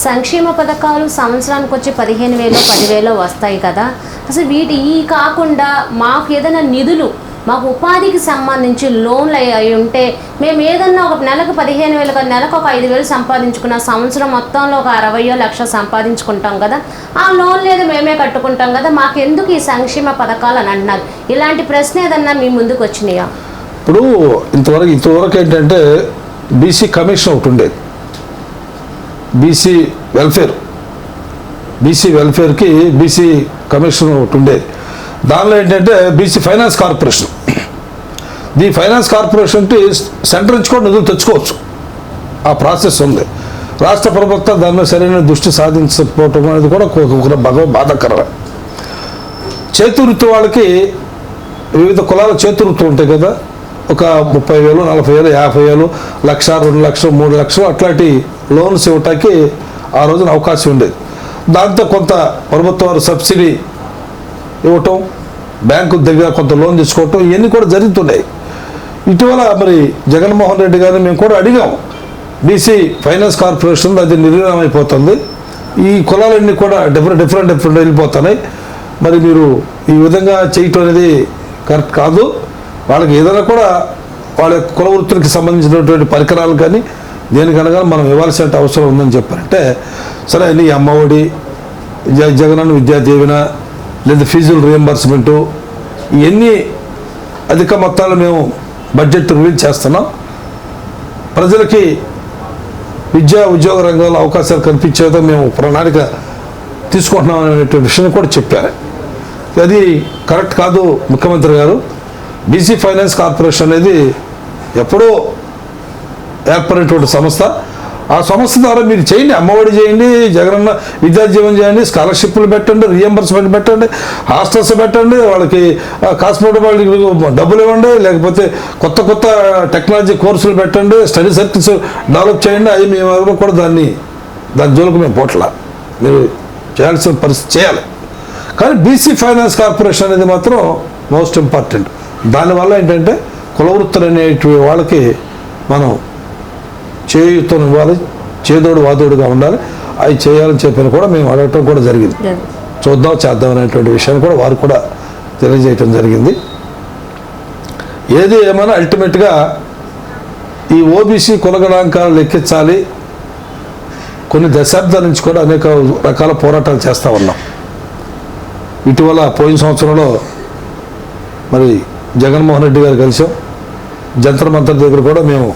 సంక్షేమ పథకాలు సంవత్సరానికి వచ్చి 15,000 10,000 వస్తాయి కదా, అసలు ఈ కాకుండా మాకు ఏదైనా నిధులు, మాకు ఉపాధికి సంబంధించి లోన్లు అయి ఉంటే మేము ఏదన్నా ఒక నెలకు 15,000, నెలకు ఒక 5,000 సంపాదించుకున్న సంవత్సరం మొత్తంలో ఒక 60 లక్షలు సంపాదించుకుంటాం కదా, ఆ లోన్లు ఏదో మేమే కట్టుకుంటాం కదా, మాకెందుకు ఈ సంక్షేమ పథకాలు అని అంటున్నారు. ఇలాంటి ప్రశ్న ఏదన్నా మీ ముందుకు వచ్చినాయా? ఇప్పుడు ఇంతవరకు ఏంటంటే బీసీ కమిషన్ ఒకటి ఉండేది, బీసీ వెల్ఫేర్కి బీసీ కమిషన్ ఒకటి ఉండేది. దానిలో ఏంటంటే బీసీ ఫైనాన్స్ కార్పొరేషన్. ఈ ఫైనాన్స్ కార్పొరేషన్కి సెంటర్ నుంచి కూడా నిధులు తెచ్చుకోవచ్చు, ఆ ప్రాసెస్ ఉంది. రాష్ట్ర ప్రభుత్వం దాని మీద సరైన దృష్టి సాధించకపోవటం అనేది కూడా ఒక బాధాకరమే. చేతివృత్తి వాళ్ళకి వివిధ కులాల చేతివృత్తి ఉంటాయి కదా, ఒక 30,000, 40,000, 50,000, 1,00,000, 2,00,000, 3,00,000 అట్లాంటి లోన్స్ ఇవ్వటానికి ఆ రోజున అవకాశం ఉండేది. దాంతో కొంత ప్రభుత్వం వారు సబ్సిడీ ఇవ్వటం, బ్యాంకు దగ్గర కొంత లోన్ తీసుకోవటం, ఇవన్నీ కూడా జరుగుతున్నాయి. ఇటీవల మరి జగన్మోహన్ రెడ్డి గారిని మేము కూడా అడిగాం, బీసీ ఫైనాన్స్ కార్పొరేషన్ అది నిర్వీర్యం అయిపోతుంది, ఈ కులాలన్నీ కూడా డిఫరెంట్ వెళ్ళిపోతున్నాయి, మరి మీరు ఈ విధంగా చేయటం అనేది కరెక్ట్ కాదు, వాళ్ళకి ఏదైనా కూడా వాళ్ళ కుల వృత్తులకి సంబంధించినటువంటి పరికరాలు కానీ దేనికనగా మనం ఇవ్వాల్సిన అవసరం ఉందని చెప్పారంటే, సరే ఈ అమ్మఒడి, జగనన్న విద్యా దీవెన, లేదా ఫీజుల రియంబర్స్మెంటు, ఇవన్నీ అధిక మొత్తాలు మేము బడ్జెట్ రిలీజ్ చేస్తున్నాం, ప్రజలకి విద్యా ఉద్యోగ రంగంలో అవకాశాలు కల్పించేదో మేము ప్రణాళిక తీసుకుంటున్నాం అనేటువంటి విషయం కూడా చెప్పారు. అది కరెక్ట్ కాదు ముఖ్యమంత్రి గారు. బీసీ ఫైనాన్స్ కార్పొరేషన్ అనేది ఎప్పుడో ఏర్పడినటువంటి సంస్థ. ఆ సంస్థ ద్వారా మీరు చేయండి, అమ్మఒడి చేయండి, జగనన్న విద్యాజీవనం చేయండి, స్కాలర్షిప్లు పెట్టండి, రియంబర్స్మెంట్ పెట్టండి, హాస్టల్స్ పెట్టండి, వాళ్ళకి కాస్మెటిక్ వాళ్ళకి డబ్బులు ఇవ్వండి, లేకపోతే కొత్త టెక్నాలజీ కోర్సులు పెట్టండి, స్టడీ సర్కిల్స్ డెవలప్ చేయండి. అవి మేము ఎవరు కూడా దాని జోలికి మేము పోట్లా, మీరు చేయాల్సిన పరిస్థితి చేయాలి. కానీ బీసీ ఫైనాన్స్ కార్పొరేషన్ అనేది మాత్రం మోస్ట్ ఇంపార్టెంట్. దానివల్ల ఏంటంటే కులవృత్తులు అనేటువంటి వాళ్ళకి మనం చేయుతో ఇవ్వాలి, చేదోడు వాదోడుగా ఉండాలి, అవి చేయాలని చెప్పిన కూడా మేము అడగటం కూడా జరిగింది. చేద్దాం అనేటువంటి విషయాన్ని కూడా వారు కూడా తెలియజేయటం జరిగింది. ఏది ఏమైనా అల్టిమేట్గా ఈ ఓబీసీ కులగణాంకాలు లెక్కించాలి. కొన్ని దశాబ్దాల నుంచి కూడా అనేక రకాల పోరాటాలు చేస్తూ ఉన్నాం. ఇటీవల పోయిన సంవత్సరంలో మరి జగన్మోహన్ రెడ్డి గారు కలిసాం, జంతర్ మంతర్ దగ్గర కూడా మేము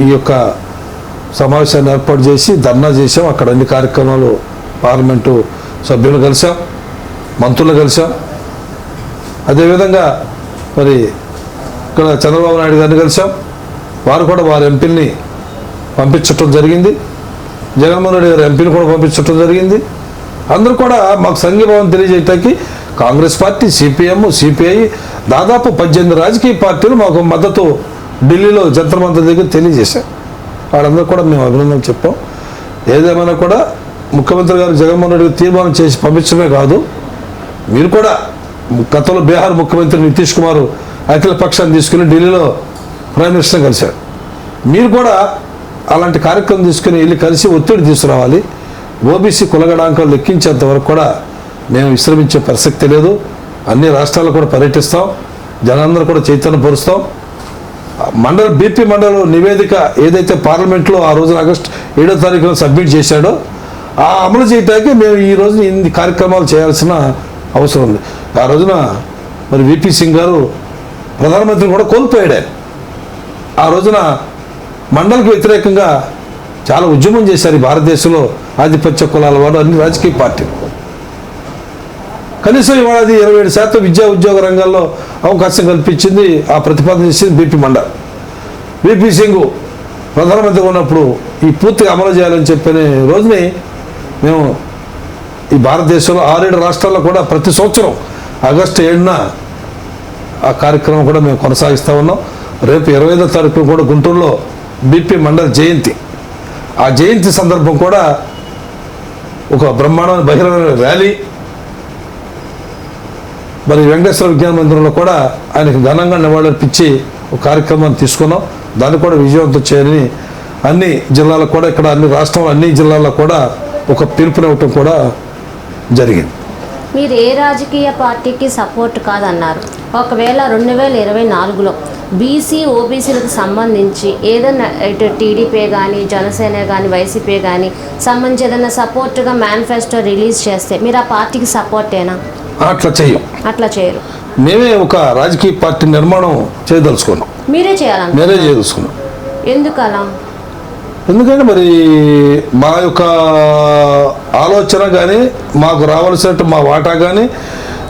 ఈ యొక్క సమావేశాన్ని ఏర్పాటు చేసి ధర్నా చేసాం. అక్కడ అన్ని కార్యక్రమాలు పార్లమెంటు సభ్యులు కలిసాం, మంత్రులు కలిసాం. అదేవిధంగా మరి ఇక్కడ చంద్రబాబు నాయుడు గారిని కలిసాం, వారు కూడా వారి ఎంపీని పంపించటం జరిగింది, జగన్మోహన్ రెడ్డి గారి ఎంపీని కూడా పంపించటం జరిగింది. అందరూ కూడా మాకు సంఘీభావం తెలియజేయటానికి కాంగ్రెస్ పార్టీ, సిపిఎం, సిపిఐ, దాదాపు 18 రాజకీయ పార్టీలు మాకు మద్దతు ఢిల్లీలో జంతర్ మంతర్ దగ్గర తెలియజేశారు. వాళ్ళందరూ కూడా మేము అభినందనలు చెప్పాం. ఏదేమైనా కూడా ముఖ్యమంత్రి గారు జగన్మోహన్ రెడ్డి తీర్మానం చేసి పంపించడమే కాదు, మీరు కూడా గతంలో బీహార్ ముఖ్యమంత్రి నితీష్ కుమార్ అఖిల పక్షాన్ని తీసుకుని ఢిల్లీలో ప్రైమ్ మినిస్టర్ కలిశారు. మీరు కూడా అలాంటి కార్యక్రమం తీసుకుని వెళ్ళి కలిసి ఒత్తిడి తీసుకురావాలి. ఓబీసీ కులగణాంకాలు లెక్కించేంత వరకు కూడా మేము విశ్రమించే ప్రసక్తి లేదు. అన్ని రాష్ట్రాల్లో కూడా పర్యటిస్తాం, జనాలందరూ కూడా చైతన్యపరుస్తాం. బీపీ మండల్ నివేదిక ఏదైతే పార్లమెంట్లో ఆ రోజున ఆగస్టు 7వ తారీఖున సబ్మిట్ చేశాడో ఆ అమలు చేయడానికి మేము ఈ రోజు ఇన్ని కార్యక్రమాలు చేయాల్సిన అవసరం ఉంది. ఆ రోజున మరి విపి సింగ్ గారు ప్రధానమంత్రి కూడా కోల్పోయాడు. ఆ రోజున మండలికి వ్యతిరేకంగా చాలా ఉద్యమం చేశారు ఈ భారతదేశంలో ఆధిపత్య కులాల వారు, అన్ని రాజకీయ పార్టీలు. కనీసం ఇవాళ 27% విద్యా ఉద్యోగ రంగాల్లో అవకాశం కల్పించింది, ఆ ప్రతిపాదన చేసింది బీపీ మండల్. విపి సింగ్ ప్రధానమంత్రిగా ఉన్నప్పుడు ఈ పూర్తిగా అమలు చేయాలని చెప్పిన రోజుని మేము ఈ భారతదేశంలో 6-7 రాష్ట్రాల్లో కూడా ప్రతి సంవత్సరం ఆగస్టు 7న ఆ కార్యక్రమం కూడా మేము కొనసాగిస్తూ ఉన్నాం. రేపు 25వ తారీఖున కూడా గుంటూరులో బీపీ మండల్ జయంతి. ఆ జయంతి సందర్భం కూడా ఒక బ్రహ్మాండమైన బహిరంగ ర్యాలీ, మరి వెంకటేశ్వర విజ్ఞాన మందిరంలో కూడా ఆయనకు ఘనంగా నివాళులర్పించి ఒక కార్యక్రమాన్ని తీసుకున్నాం. దాన్ని కూడా విజయవంతం చేయాలని అన్ని జిల్లాలకు కూడా, ఇక్కడ అన్ని రాష్ట్రంలో అన్ని జిల్లాల్లో కూడా ఒక పిలుపునివ్వటం కూడా జరిగింది. మీరు ఏ రాజకీయ పార్టీకి సపోర్ట్ కాదన్నారు. ఒకవేళ 2024లో బీసీ ఓబీసీలకు సంబంధించి ఏదైనా ఇటు టీడీపీ కానీ, జనసేన కానీ, వైసీపీ కానీ సంబంధించి ఏదైనా సపోర్ట్గా మేనిఫెస్టో రిలీజ్ చేస్తే మీరు ఆ పార్టీకి సపోర్టేనా? అట్లా చేయరు. మేమే ఒక రాజకీయ పార్టీ నిర్మాణం చేయదలుచుకున్నాం. మీరే చేయదలుచుకున్నాం. ఎందుకు అలా? ఎందుకంటే మరి మా యొక్క ఆలోచన కానీ, మాకు రావాల్సినట్టు మా వాటా కానీ,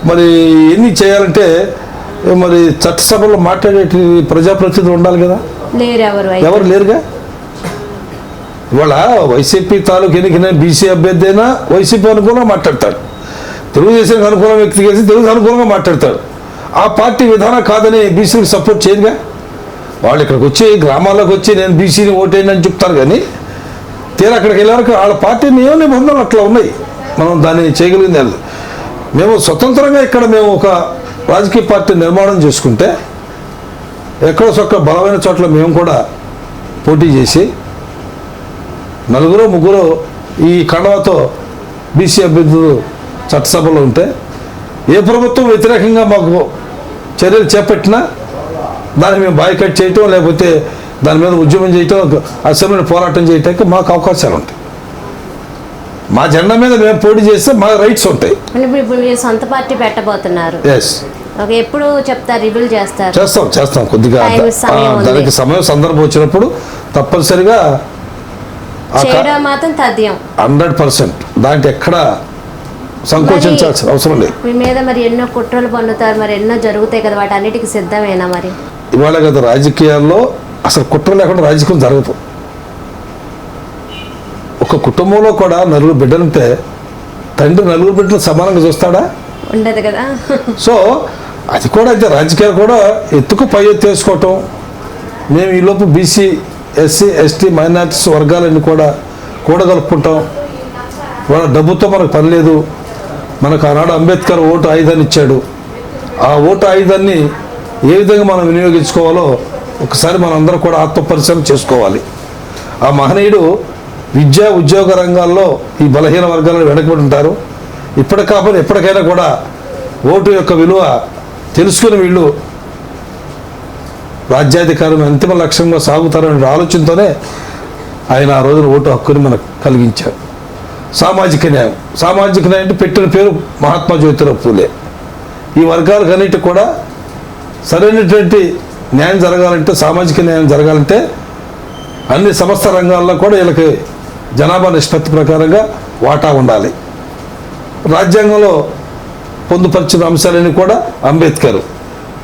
మరి ఎన్ని చేయాలంటే మరి చట్టసభలో మాట్లాడే ప్రజాప్రతినిధులు ఉండాలి కదా, లేరు ఎవరు లేరుగా. ఇవాళ వైసీపీ తాలూకు ఎన్నికైనా బీసీ అభ్యర్థి అయినా వైసీపీ అనుకూలంగా మాట్లాడతాడు, తెలుగుదేశానికి అనుకూలంగా వ్యక్తి చేసి తెలుగు అనుకూలంగా మాట్లాడతాడు. ఆ పార్టీ విధానం కాదని బీసీకి సపోర్ట్ చేయదుగా. వాళ్ళు ఇక్కడికి వచ్చి గ్రామాల్లోకి వచ్చి నేను బీసీని ఓటేయని చెప్తారు, కానీ తీరా అక్కడికి వెళ్ళాక వాళ్ళ పార్టీ నియమ నిబంధనలు అట్లా ఉన్నాయి, మనం దాన్ని చేయగలిగింది లేదు. మేము స్వతంత్రంగా ఇక్కడ మేము ఒక రాజకీయ పార్టీ నిర్మాణం చేసుకుంటే ఎక్కడో చొక్క బలమైన చోట్ల మేము కూడా పోటీ చేసి నలుగురు ముగ్గురు ఈ కండవతో బీసీ అభ్యర్థులు చట్టసభలో ఉంటే ఏ ప్రభుత్వం వ్యతిరేకంగా మాకు చర్యలు చేపట్టినా దాన్ని మేము బాయ్కట్ చేయటం, లేకపోతే దాని మీద ఉద్యమం చేయటం, అసెంబ్లీని పోరాటం చేయటానికి మాకు అవకాశాలు ఉంటాయి. మా జెండా మీద మేము పోటీ చేస్తే మా రైట్స్ ఉంటాయి. ఇప్పుడు మీరు సొంత పార్టీ పెట్టబోతున్నారు. ఎస్, ఎప్పుడు చెప్తారు, రివీల్ చేస్తారు? చేస్తాం కొద్దిగా దానికి సమయం సందర్భం వచ్చినప్పుడు తప్పనిసరిగా చేయడం మాత్రం తథ్యం 100%. దాంట్లో ఎక్కడ సంకోచించాల్సిన అవసరం లేదు. మీ మీద మరి ఎన్నో కుట్రలు పన్నుతారు, మరి ఎన్నో జరుగుతాయి కదా, వాటి అన్నిటికీ సిద్ధమేనా? మరి ఇవాళ కదా రాజకీయాల్లో అసలు కుట్ర లేకుండా రాజకీయం జరగదు. ఒక కుటుంబంలో కూడా నలుగురు బిడ్డలుంటే తండ్రి నలుగురు బిడ్డలు సమానంగా చూస్తాడా? ఉండదు కదా. సో అది కూడా అయితే రాజకీయాలు కూడా ఎత్తుకు పై ఎత్తేసుకోవటం. మేము ఈలోపు బీసీ ఎస్సీ ఎస్టీ మైనారిటీస్ వర్గాలన్నీ కూడా కూడగలుపుకుంటాం. వాళ్ళ డబ్బుతో మనకు పని లేదు. మనకు ఆనాడు అంబేద్కర్ ఓటు ఆయుధాన్ని ఇచ్చాడు. ఆ ఓటు ఆయుధాన్ని ఏ విధంగా మనం వినియోగించుకోవాలో ఒకసారి మనందరం కూడా ఆత్మపరిశీలన చేసుకోవాలి. ఆ మహనీయుడు విద్యా ఉద్యోగ రంగాల్లో ఈ బలహీన వర్గాలను వెనకబడి ఉంటారు. ఇప్పటి కాకపోతే ఎప్పటికైనా కూడా ఓటు యొక్క విలువ తెలుసుకుని వీళ్ళు రాజ్యాధికారం అంతిమ లక్ష్యంగా సాగుతారనే ఆలోచనతోనే ఆయన ఆ రోజున ఓటు హక్కుని మనకు కలిగించారు. సామాజిక న్యాయం అంటే పెట్టిన పేరు మహాత్మా జ్యోతిరావు పూలే. ఈ వర్గాలకన్నిటి కూడా సరైనటువంటి న్యాయం జరగాలంటే, సామాజిక న్యాయం జరగాలంటే అన్ని సమస్త రంగాల్లో కూడా వీళ్ళకి జనాభా నిష్పత్తి ప్రకారంగా వాటా ఉండాలి. రాజ్యాంగంలో పొందుపరిచిన అంశాలన్నీ కూడా అంబేద్కర్.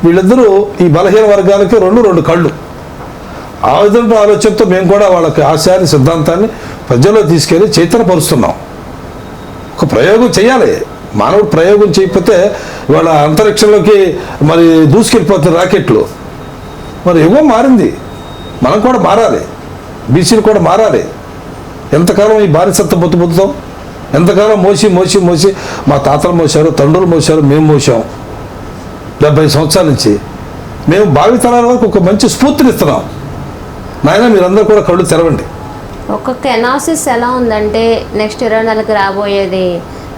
వీళ్ళిద్దరూ ఈ బలహీన వర్గాలకి రెండు కళ్ళు. ఆ విధంగా ఆలోచనతో మేము కూడా వాళ్ళకి ఆశయాన్ని సిద్ధాంతాన్ని ప్రజల్లో తీసుకెళ్ళి చైతన్యపరుస్తున్నాం. ఒక ప్రయోగం చేయాలి. మానవుడు ప్రయోగం చేయకపోతే వాళ్ళ అంతరిక్షంలోకి మరి దూసుకెళ్ళిపోతున్న రాకెట్లు. మరి యుగం మారింది, మనం కూడా మారాలి, బీసీలు కూడా మారాలి. ఎంతకాలం ఈ బానిసత్వం పొద్దుతాం? ఎంతకాలం మోసి మా తాతలు మోసారు, తండ్రులు మోసారు, మేము మోసాం 70 సంవత్సరాల నుంచి. మేము భావితరాల వరకు ఒక మంచి స్ఫూర్తినిస్తున్నాం. నాయన మీరందరూ కూడా కళ్ళు తెరవండి. ఒక్కొక్క ఎనాలిసిస్ ఎలా ఉందంటే నెక్స్ట్ 24కి రాబోయేది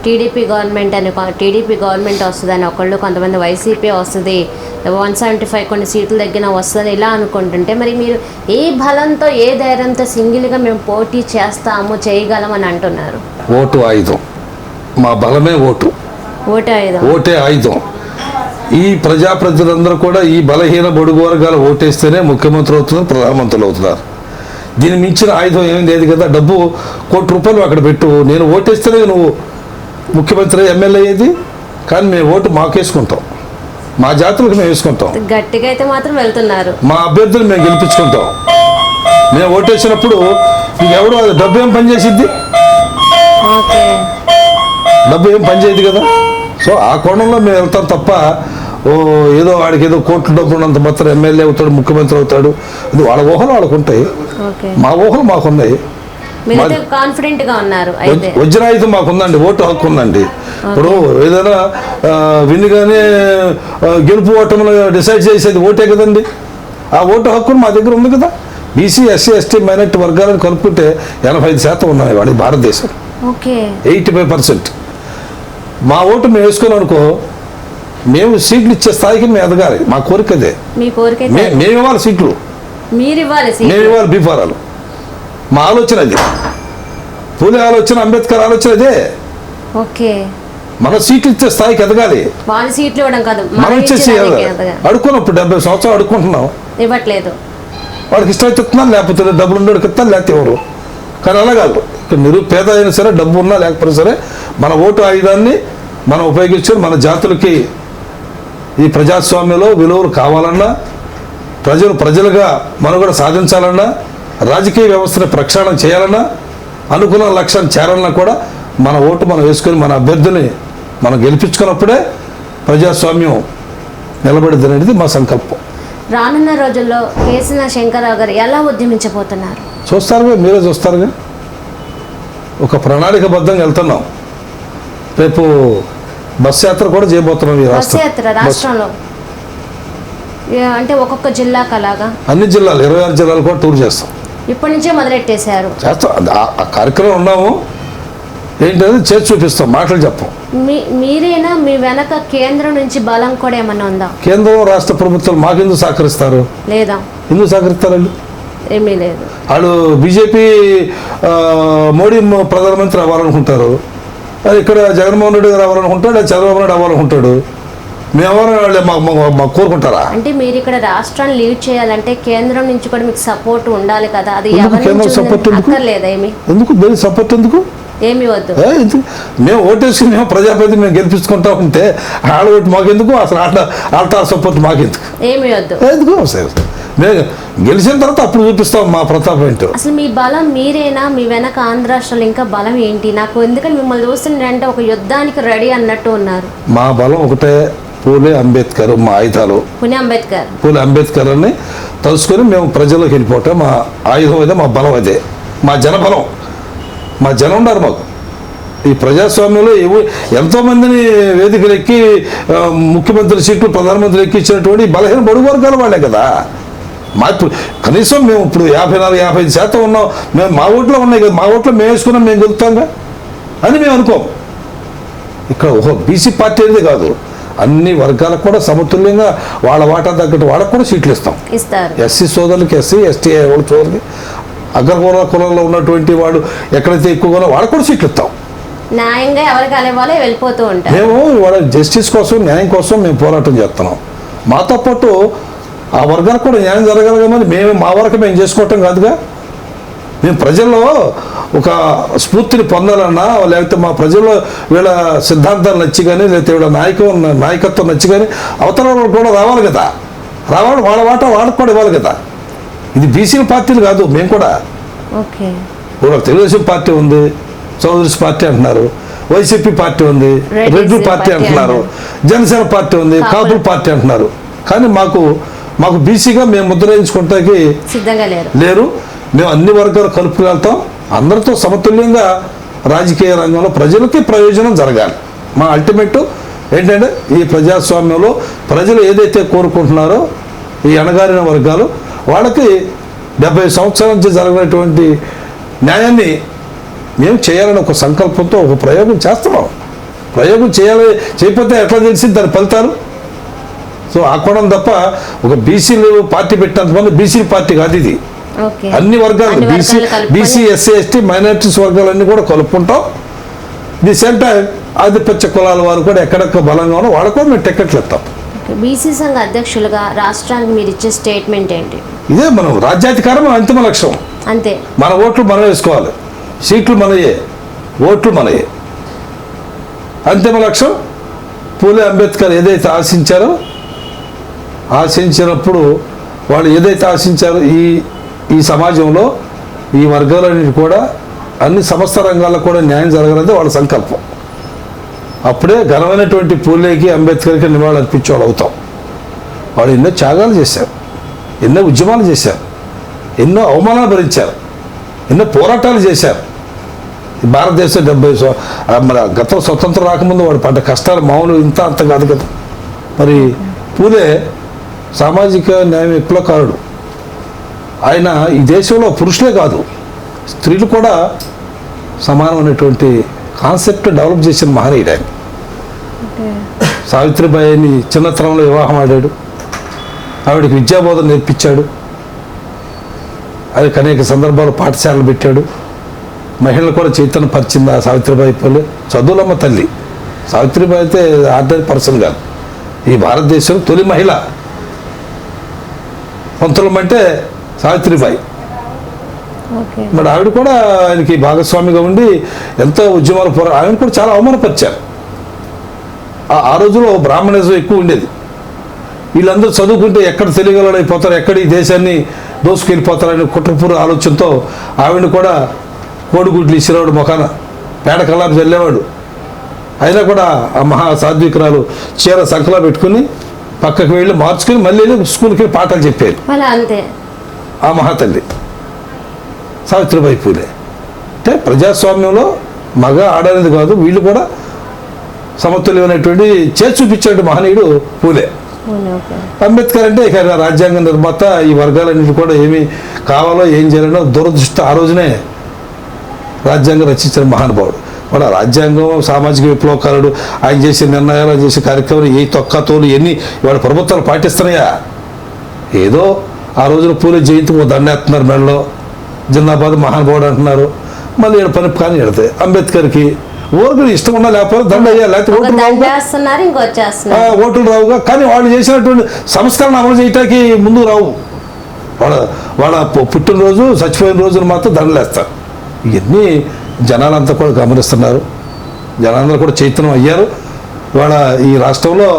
టీడీపీ గవర్నమెంట్ వస్తుందని ఒకళ్ళు, కొంతమంది వైసీపీ వస్తుంది, 175 కొన్ని సీట్లు తగ్గిన వస్తుంది ఇలా అనుకుంటుంటే, మరి మీరు ఏ బలంతో ఏ ధైర్యంతో సింగిల్గా మేము పోటీ చేస్తాము చేయగలం అని అంటున్నారు? ఓటు ఆయుధం. మా బలమే ఓటే ఆయుధం. ఈ ప్రజాప్రతినిధులందరూ కూడా ఈ బలహీన బడుగు వర్గాలు ఓటేస్తేనే ముఖ్యమంత్రి అవుతున్నారు, ప్రధానమంత్రులు అవుతున్నారు. దీన్ని మించిన ఆయుధం ఏం లేదు కదా. డబ్బు ₹1 కోటి అక్కడ పెట్టు, నేను ఓటేస్తేనే నువ్వు ముఖ్యమంత్రి ఎమ్మెల్యే అయ్యేది. కానీ మేము ఓటు మాకేసుకుంటాం, మా జాతులకు మేము వేసుకుంటాం. గట్టిగా అయితే మాత్రం వెళ్తున్నారు. మా అభ్యర్థులు మేము గెలిపించుకుంటాం. మేము ఓటేసినప్పుడు ఎవడు డబ్బు ఏం పనిచేసిద్ది? డబ్బు ఏం పనిచేయదు కదా. సో ఆ కోణంలో మేము వెళ్తాం తప్ప ఏదో వాడికి ఏదో కోట్లు డబ్బు ఉన్నంత మాత్రం ఎమ్మెల్యే అవుతాడు, ముఖ్యమంత్రి అవుతాడు, అది వాళ్ళ ఊహలు వాళ్ళకు ఉంటాయి, మా ఊహలు మాకున్నాయి. వజ్రాయుధం మాకుందండి, ఓటు హక్కు ఉందండి. ఇప్పుడు ఏదైనా విన్నుగానే గెలుపు ఓటములు డిసైడ్ చేసేది ఓటే కదండి. ఆ ఓటు హక్కును మా దగ్గర ఉంది కదా. బీసీ ఎస్సీ ఎస్టీ మైనారిటీ వర్గాలను కలుపుకుంటే 85% ఉన్నాయి వాడి భారతదేశం, 85%. మా ఓటు మేము వేసుకున్నాం అనుకో, మేము సీట్లు ఇచ్చే స్థాయికి మేము ఎదగాలి. మా కోరిక అదే. మేము ఇవ్వాలి సీట్లు, మేము ఇవ్వాలి బీఫారాలు. మా ఆలోచన అది. పూలే ఆలోచన, అంబేద్కర్ ఆలోచన అదే. మన సీట్లు ఇచ్చే స్థాయికి ఎదగాలి. మనం ఇచ్చేసి అడుక్కున్నప్పుడు 70 సంవత్సరాలు అడుక్కుంటున్నాం, ఇవ్వట్లేదు. వాడికి ఇష్టం అయితే ఇస్తున్నాను, లేకపోతే డబ్బులు ఉండేవాడికి ఇస్తాను, లేకపోతే ఎవరు. కానీ అలా కాదు. ఇక్కడ నిరుపేద అయినా సరే, డబ్బు ఉన్నా లేకపోయినా సరే, మన ఓటు ఆయుధాన్ని మనం ఉపయోగించుకొని మన జాతులకి ఈ ప్రజాస్వామ్యంలో విలువలు కావాలన్నా, ప్రజలుగా మనుగడ సాధించాలన్నా, రాజకీయ వ్యవస్థను ప్రక్షాళన చేయాలన్నా, అనుకున్న లక్ష్యాన్ని చేరాలన్నా కూడా మన ఓటు మనం వేసుకొని మన అభ్యర్థిని మనం గెలిపించుకున్నప్పుడే ప్రజాస్వామ్యం నిలబడిద్ది అనేది మా సంకల్పం. రానున్న రోజుల్లో కేసీఆర్ శంకర్రావు గారు ఎలా ఉద్యమించబోతున్నారు? చూస్తారుగా, మీరే చూస్తారుగా. ఒక ప్రణాళికబద్ధంగా వెళ్తున్నాం. రేపు బస్ యాత్ర కూడా చేయబోతున్నాం. ఈ బస్ యాత్ర రాష్ట్రంలో అంటే ఒక్కొక్క జిల్లాకు అలాగా అన్ని జిల్లాలు 26 జిల్లాలు కూడా టూర్ చేస్తాం. ఇప్పటి నుంచే మొదలెట్టేశారు. చేస్తాం. ఆ కార్యక్రమం ఉన్నాము. ఏంటది చేసి చూపిస్తాం, మాటలు చెప్పం. మీరేనా మీ వెనక కేంద్రం నుంచి బలం కూడా ఏమన్నా ఉందా? కేంద్రం రాష్ట్ర ప్రభుత్వాలు మాకెందుకు సహకరిస్తారు? లేదా? ఎందుకు సహకరిస్తారండి? ఏమీ లేదు. వాళ్ళు బీజేపీ మోడీ ప్రధానమంత్రి అవ్వాలనుకుంటారు, ఇక్కడ జగన్మోహన్ రెడ్డి గారు అవ్వాలనుకుంటాడు, చంద్రబాబు నాయుడు అవ్వాలనుకుంటాడు. మేమెవరు వాళ్ళు మాకు కోరుకుంటారా? అంటే మీరు ఇక్కడ రాష్ట్రాన్ని లీడ్ చేయాలంటే కేంద్రం నుంచి కూడా మీకు సపోర్ట్ ఉండాలి కదా. అది కేంద్రం సపోర్ట్ అక్కర్లేదా? ఎందుకు దేని సపోర్ట్ ఎందుకు? ఏమి వద్దు. మేము ఓటేసి మేము ప్రజాప్రతిని మేము గెలిపించుకుంటా ఉంటే ఆడ ఓటు మాకెందుకు? అసలు ఆల్టార్ సపోర్ట్ మాకెందుకు? ఏమి వద్దు. ఎందుకు? సరే, మేము గెలిచిన తర్వాత అప్పుడు చూపిస్తాం మా ప్రతాపం ఏంటో. అసలు మీ బలం మీరేనా? మీ వెనక ఆంధ్ర రాష్ట్రాలు ఇంకా బలం ఏంటి? నాకు ఎందుకంటే మిమ్మల్ని చూస్తుంటే ఒక యుద్ధానికి రెడీ అన్నట్టు ఉన్నారు. మా బలం ఒకటే, పూలే అంబేద్కర్. మా ఆయుధాలు పూలే అంబేద్కర్ అని తలుసుకొని మేము ప్రజల్లోకి వెళ్ళిపోవటం మా ఆయుధం అదే, మా బలం అదే, మా జనబలం. మా జనం ఉన్నారు మాకు. ఈ ప్రజాస్వామ్యంలో ఎంతోమందిని వేదికలు ఎక్కి ముఖ్యమంత్రి సీట్లు, ప్రధానమంత్రి ఎక్కించినటువంటి బలహీన బడుగు వర్గాల వాళ్ళే కదా. ఇప్పుడు కనీసం మేము ఇప్పుడు 54-55% ఉన్నాం. మేము మా ఓట్లో ఉన్నాయి కదా, మా ఓట్లో మేము వేసుకున్నాం, మేము గెలుస్తాంగా అని మేము అనుకోం. ఇక్కడ ఒక బీసీ పార్టీ అనేది కాదు, అన్ని వర్గాలకు కూడా సమతుల్యంగా వాళ్ళ వాటా తగ్గట్టు వాళ్ళకు కూడా సీట్లు ఇస్తాం. ఎస్సీ సోదరులకి ఎస్సీ, ఎస్టీ వాళ్ళ సోదరులకి, అగ్రకుల కులంలో ఉన్నటువంటి వాడు ఎక్కడైతే ఎక్కువగా వాళ్ళకు కూడా సీట్లు ఇస్తాం. న్యాయంగా ఎవరికి అలవాలే వెళ్ళిపోతూ ఉంటాం. మేము వాళ్ళ జస్టిస్ కోసం, న్యాయం కోసం మేము పోరాటం చేస్తున్నాం. మాతో పాటు ఆ వర్గాలకు కూడా న్యాయం జరగలగమని మేము మా వరకు మేము చేసుకోవటం కాదుగా. మేము ప్రజల్లో ఒక స్ఫూర్తిని పొందాలన్నా, లేకపోతే మా ప్రజల్లో వీళ్ళ సిద్ధాంతాలు నచ్చి కానీ, లేకపోతే వీళ్ళ నాయకత్వం నచ్చి కానీ అవతల వాళ్ళు కూడా రావాలి కదా. రావాలి, వాళ్ళ వాటా వాళ్ళకు కూడా ఇవ్వాలి కదా. ఇది బీసీల పార్టీలు కాదు. మేము కూడా ఇప్పుడు తెలుగుదేశం పార్టీ ఉంది, చౌదరీస్ పార్టీ అంటున్నారు, వైసీపీ పార్టీ ఉంది, రెడ్డి పార్టీ అంటున్నారు, జనసేన పార్టీ ఉంది, కాపుల పార్టీ అంటున్నారు. కానీ మాకు బీసీగా మేము ముద్ర వేయించుకుంటానికి సిద్ధంగా లేరు. మేము అన్ని వర్గాలు కలుపుకు వెళ్తాం. అందరితో సమతుల్యంగా రాజకీయ రంగంలో ప్రజలకి ప్రయోజనం జరగాలి. మా అల్టిమేట్ ఏంటంటే ఈ ప్రజాస్వామ్యంలో ప్రజలు ఏదైతే కోరుకుంటున్నారో, ఈ అణగారిన వర్గాలు వాళ్ళకి 70 సంవత్సరాల నుంచి జరగనటువంటి న్యాయాన్ని మేము చేయాలని ఒక సంకల్పంతో ఒక ప్రయోగం చేస్తున్నాం. ప్రయోగం చేయకపోతే ఎట్లా తెలిసింది దాని ఫలితాలు? సో ఆ కోణం తప్ప ఒక బీసీలు పార్టీ పెట్టినంతమంది బీసీ పార్టీ కాదు ఇది. అన్ని వర్గాలు బీసీ, ఎస్సీ, ఎస్టీ, మైనారిటీస్ వర్గాలన్నీ కూడా కలుపుకుంటాం. ది సేమ్ టైం ఆధిపత్య కులాల వారు కూడా ఎక్కడెక్కడ బలంగా ఉన్నా వాళ్ళకు కూడా మేము టికెట్లు ఇస్తాం. బీసీ సంఘ అధ్యక్షులుగా రాష్ట్రానికి మీరు ఇచ్చే స్టేట్మెంట్ ఏంటి? ఇదే మనం రాజ్యాధికారం అంతిమ లక్ష్యం. అంతే. మన ఓట్లు మనం వేసుకోవాలి, సీట్లు మనయే, ఓట్లు మనయే. అంతిమ లక్ష్యం పూలే అంబేద్కర్ ఏదైతే ఆశించినప్పుడు వాళ్ళు ఏదైతే ఆశించారో ఈ సమాజంలో ఈ వర్గాలన్నిటి కూడా అన్ని సమస్త రంగాల్లో కూడా న్యాయం జరగాలనేది వాళ్ళ సంకల్పం. అప్పుడే ఘనమైనటువంటి పూలేకి, అంబేద్కర్కి నివాళులు అర్పించేవాళ్ళు అవుతాం. వాళ్ళు ఎన్నో త్యాగాలు చేశారు, ఎన్నో ఉద్యమాలు చేశారు, ఎన్నో అవమానాలు భరించారు, ఎన్నో పోరాటాలు చేశారు. భారతదేశం 70 మన గత స్వతంత్రం రాకముందు వాడు పడ్డ కష్టాలు మామూలు అంత కాదు కదా. మరి పూలే సామాజిక న్యాయ విప్లవకారుడు. ఆయన ఈ దేశంలో పురుషులే కాదు, స్త్రీలు కూడా సమానమైనటువంటి కాన్సెప్ట్ డెవలప్ చేసిన మహనీయుడు ఆయన. సావిత్రిబాయిని చిన్నతనంలో వివాహం ఆడాడు, ఆవిడకి విద్యాబోధన నేర్పించాడు, అది అనేక సందర్భాలు పాఠశాలలు పెట్టాడు, మహిళలు కూడా చైతన్యపరిచింది ఆ సావిత్రిబాయి పూలే. చదువులమ్మ తల్లి సావిత్రిబాయి అయితే ఆర్డినరీ పర్సన్ కాదు. ఈ భారతదేశం తొలి మహిళ పంతులం అంటే సావిత్రిబాయి. మరి ఆవిడ కూడా ఆయనకి భాగస్వామిగా ఉండి ఎంతో ఉద్యమాలు ఆయన కూడా చాలా అవమానపరిచారు. ఆ రోజులో బ్రాహ్మణిజం ఎక్కువ ఉండేది. వీళ్ళందరూ చదువుకుంటే ఎక్కడ తెలియగలడైపోతారు, ఎక్కడ ఈ దేశాన్ని దోసుకెళ్ళిపోతారనే కుట్రపూర ఆలోచనతో ఆవిడ కూడా కోడిగుడ్లు ఇచ్చినవాడు ముఖాన పేడ కల్లాపు చల్లేవాడు. అయినా కూడా ఆ మహా సాత్వికురాలు చీర సంకలా పెట్టుకుని పక్కకు వెళ్ళి మార్చుకుని మళ్ళీ స్కూల్కి పాఠాలు చెప్పారు. అంతే ఆ మహాతల్లి సావిత్రిబాయి పూలే. అంటే ప్రజాస్వామ్యంలో మగ ఆడనేది కాదు, వీళ్ళు కూడా సమతుల్యమైనటువంటి చేసి చూపించాడు మహనీయుడు పూలే. అంబేద్కర్ అంటే ఇక రాజ్యాంగ నిర్మాత, ఈ వర్గాలన్నింటి కూడా ఏమి కావాలో ఏం చేయాలనో దురదృష్టి ఆ రోజునే రాజ్యాంగం రచించిన మహానుభావుడు. వాళ్ళ రాజ్యాంగం సామాజిక విప్లవకారుడు, ఆయన చేసే నిర్ణయాలు, ఆయన చేసే కార్యక్రమాలు ఏ తొక్కతోలు ఎన్ని ఇవాళ ప్రభుత్వాలు పాటిస్తున్నాయా? ఏదో ఆ రోజున పూలే జయంతి దండేస్తున్నారు మెడలో, జిందాబాద్ మహానుభావుడు అంటున్నారు, మళ్ళీ ఈడ పని కానీ ఎడతాయి. అంబేద్కర్కి ఓట్లు ఇష్టం ఉన్నా లేకపోతే దండ వేయాలి, లేకపోతే ఓట్లు రావుగా. కానీ వాళ్ళు చేసినటువంటి సంస్కరణ అమలు చేయటానికి ముందు రావు. వాళ్ళ పుట్టినరోజు చచ్చిపోయిన రోజున మాత్రం దండలేస్తారు. ఇవన్నీ జనాలంతా కూడా గమనిస్తున్నారు, జనాలందరూ కూడా చైతన్యం అయ్యారు. ఇవాళ ఈ రాష్ట్రంలో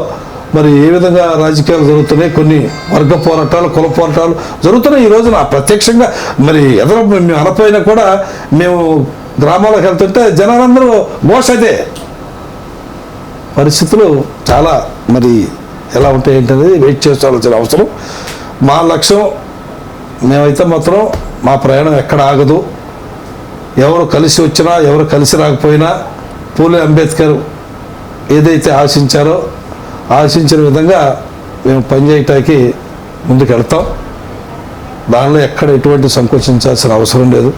మరి ఏ విధంగా రాజకీయాలు జరుగుతున్నాయి, కొన్ని వర్గ పోరాటాలు, కుల పోరాటాలు జరుగుతున్నాయి. ఈ రోజున ప్రత్యక్షంగా మరి ఎదురు మేము అనపోయినా కూడా మేము గ్రామాలకు వెళ్తుంటే జనాలందరూ మోసదే. పరిస్థితులు చాలా మరి ఎలా ఉంటాయి ఏంటనేది వెయిట్ చేసుకోవాల్సిన అవసరం. మా లక్ష్యం మేమైతే మాత్రం మా ప్రయాణం ఎక్కడ ఆగదు. ఎవరు కలిసి వచ్చినా ఎవరు కలిసి రాకపోయినా పూలే అంబేద్కర్ ఏదైతే ఆశించారో ఆశించిన విధంగా మేము పనిచేయటానికి ముందుకు వెళ్తాం. దానిలో ఎక్కడ ఎటువంటి సంకోచించాల్సిన అవసరం లేదు.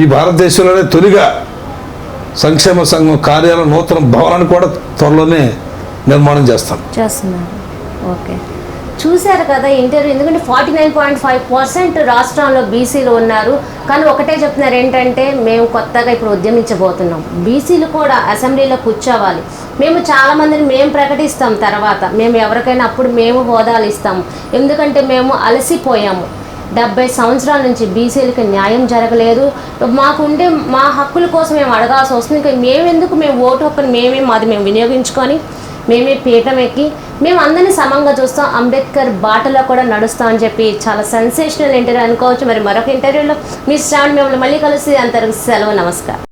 ఈ భారతదేశంలోనే తొలిగా సంక్షేమ సంఘం కార్యాలయం నూతన భవనాన్ని కూడా త్వరలోనే నిర్మాణం చేస్తున్నారు. ఓకే, చూశారు కదా ఇంటర్వ్యూ. ఎందుకంటే 49.5% రాష్ట్రంలో బీసీలు ఉన్నారు. కానీ ఒకటే చెప్తున్నారు ఏంటంటే, మేము కొత్తగా ఇప్పుడు ఉద్యమించబోతున్నాం, బీసీలు కూడా అసెంబ్లీలో కూర్చోవాలి, మేము చాలామందిని మేము ప్రకటిస్తాం, తర్వాత మేము ఎవరికైనా అప్పుడు మేము హోదాలు ఇస్తాము, ఎందుకంటే మేము అలసిపోయాము. 70 సంవత్సరాల నుంచి బీసీలకి న్యాయం జరగలేదు, మాకుండే మా హక్కుల కోసం మేము అడగాల్సి వస్తుంది. ఇంకా మేము ఓటు హక్కుని మాది మేము వినియోగించుకొని మేమే పీఠం ఎక్కి మేము అందరినీ సమంగా చూస్తాం, అంబేద్కర్ బాటలో కూడా నడుస్తాం అని చెప్పి చాలా సెన్సేషనల్ ఇంటర్వ్యూ అనుకోవచ్చు. మరి మరొక ఇంటర్వ్యూలో మీ శ్రావణి మిమ్మల్ని మళ్ళీ కలిసి అంతవరకు సెలవు, నమస్కారం.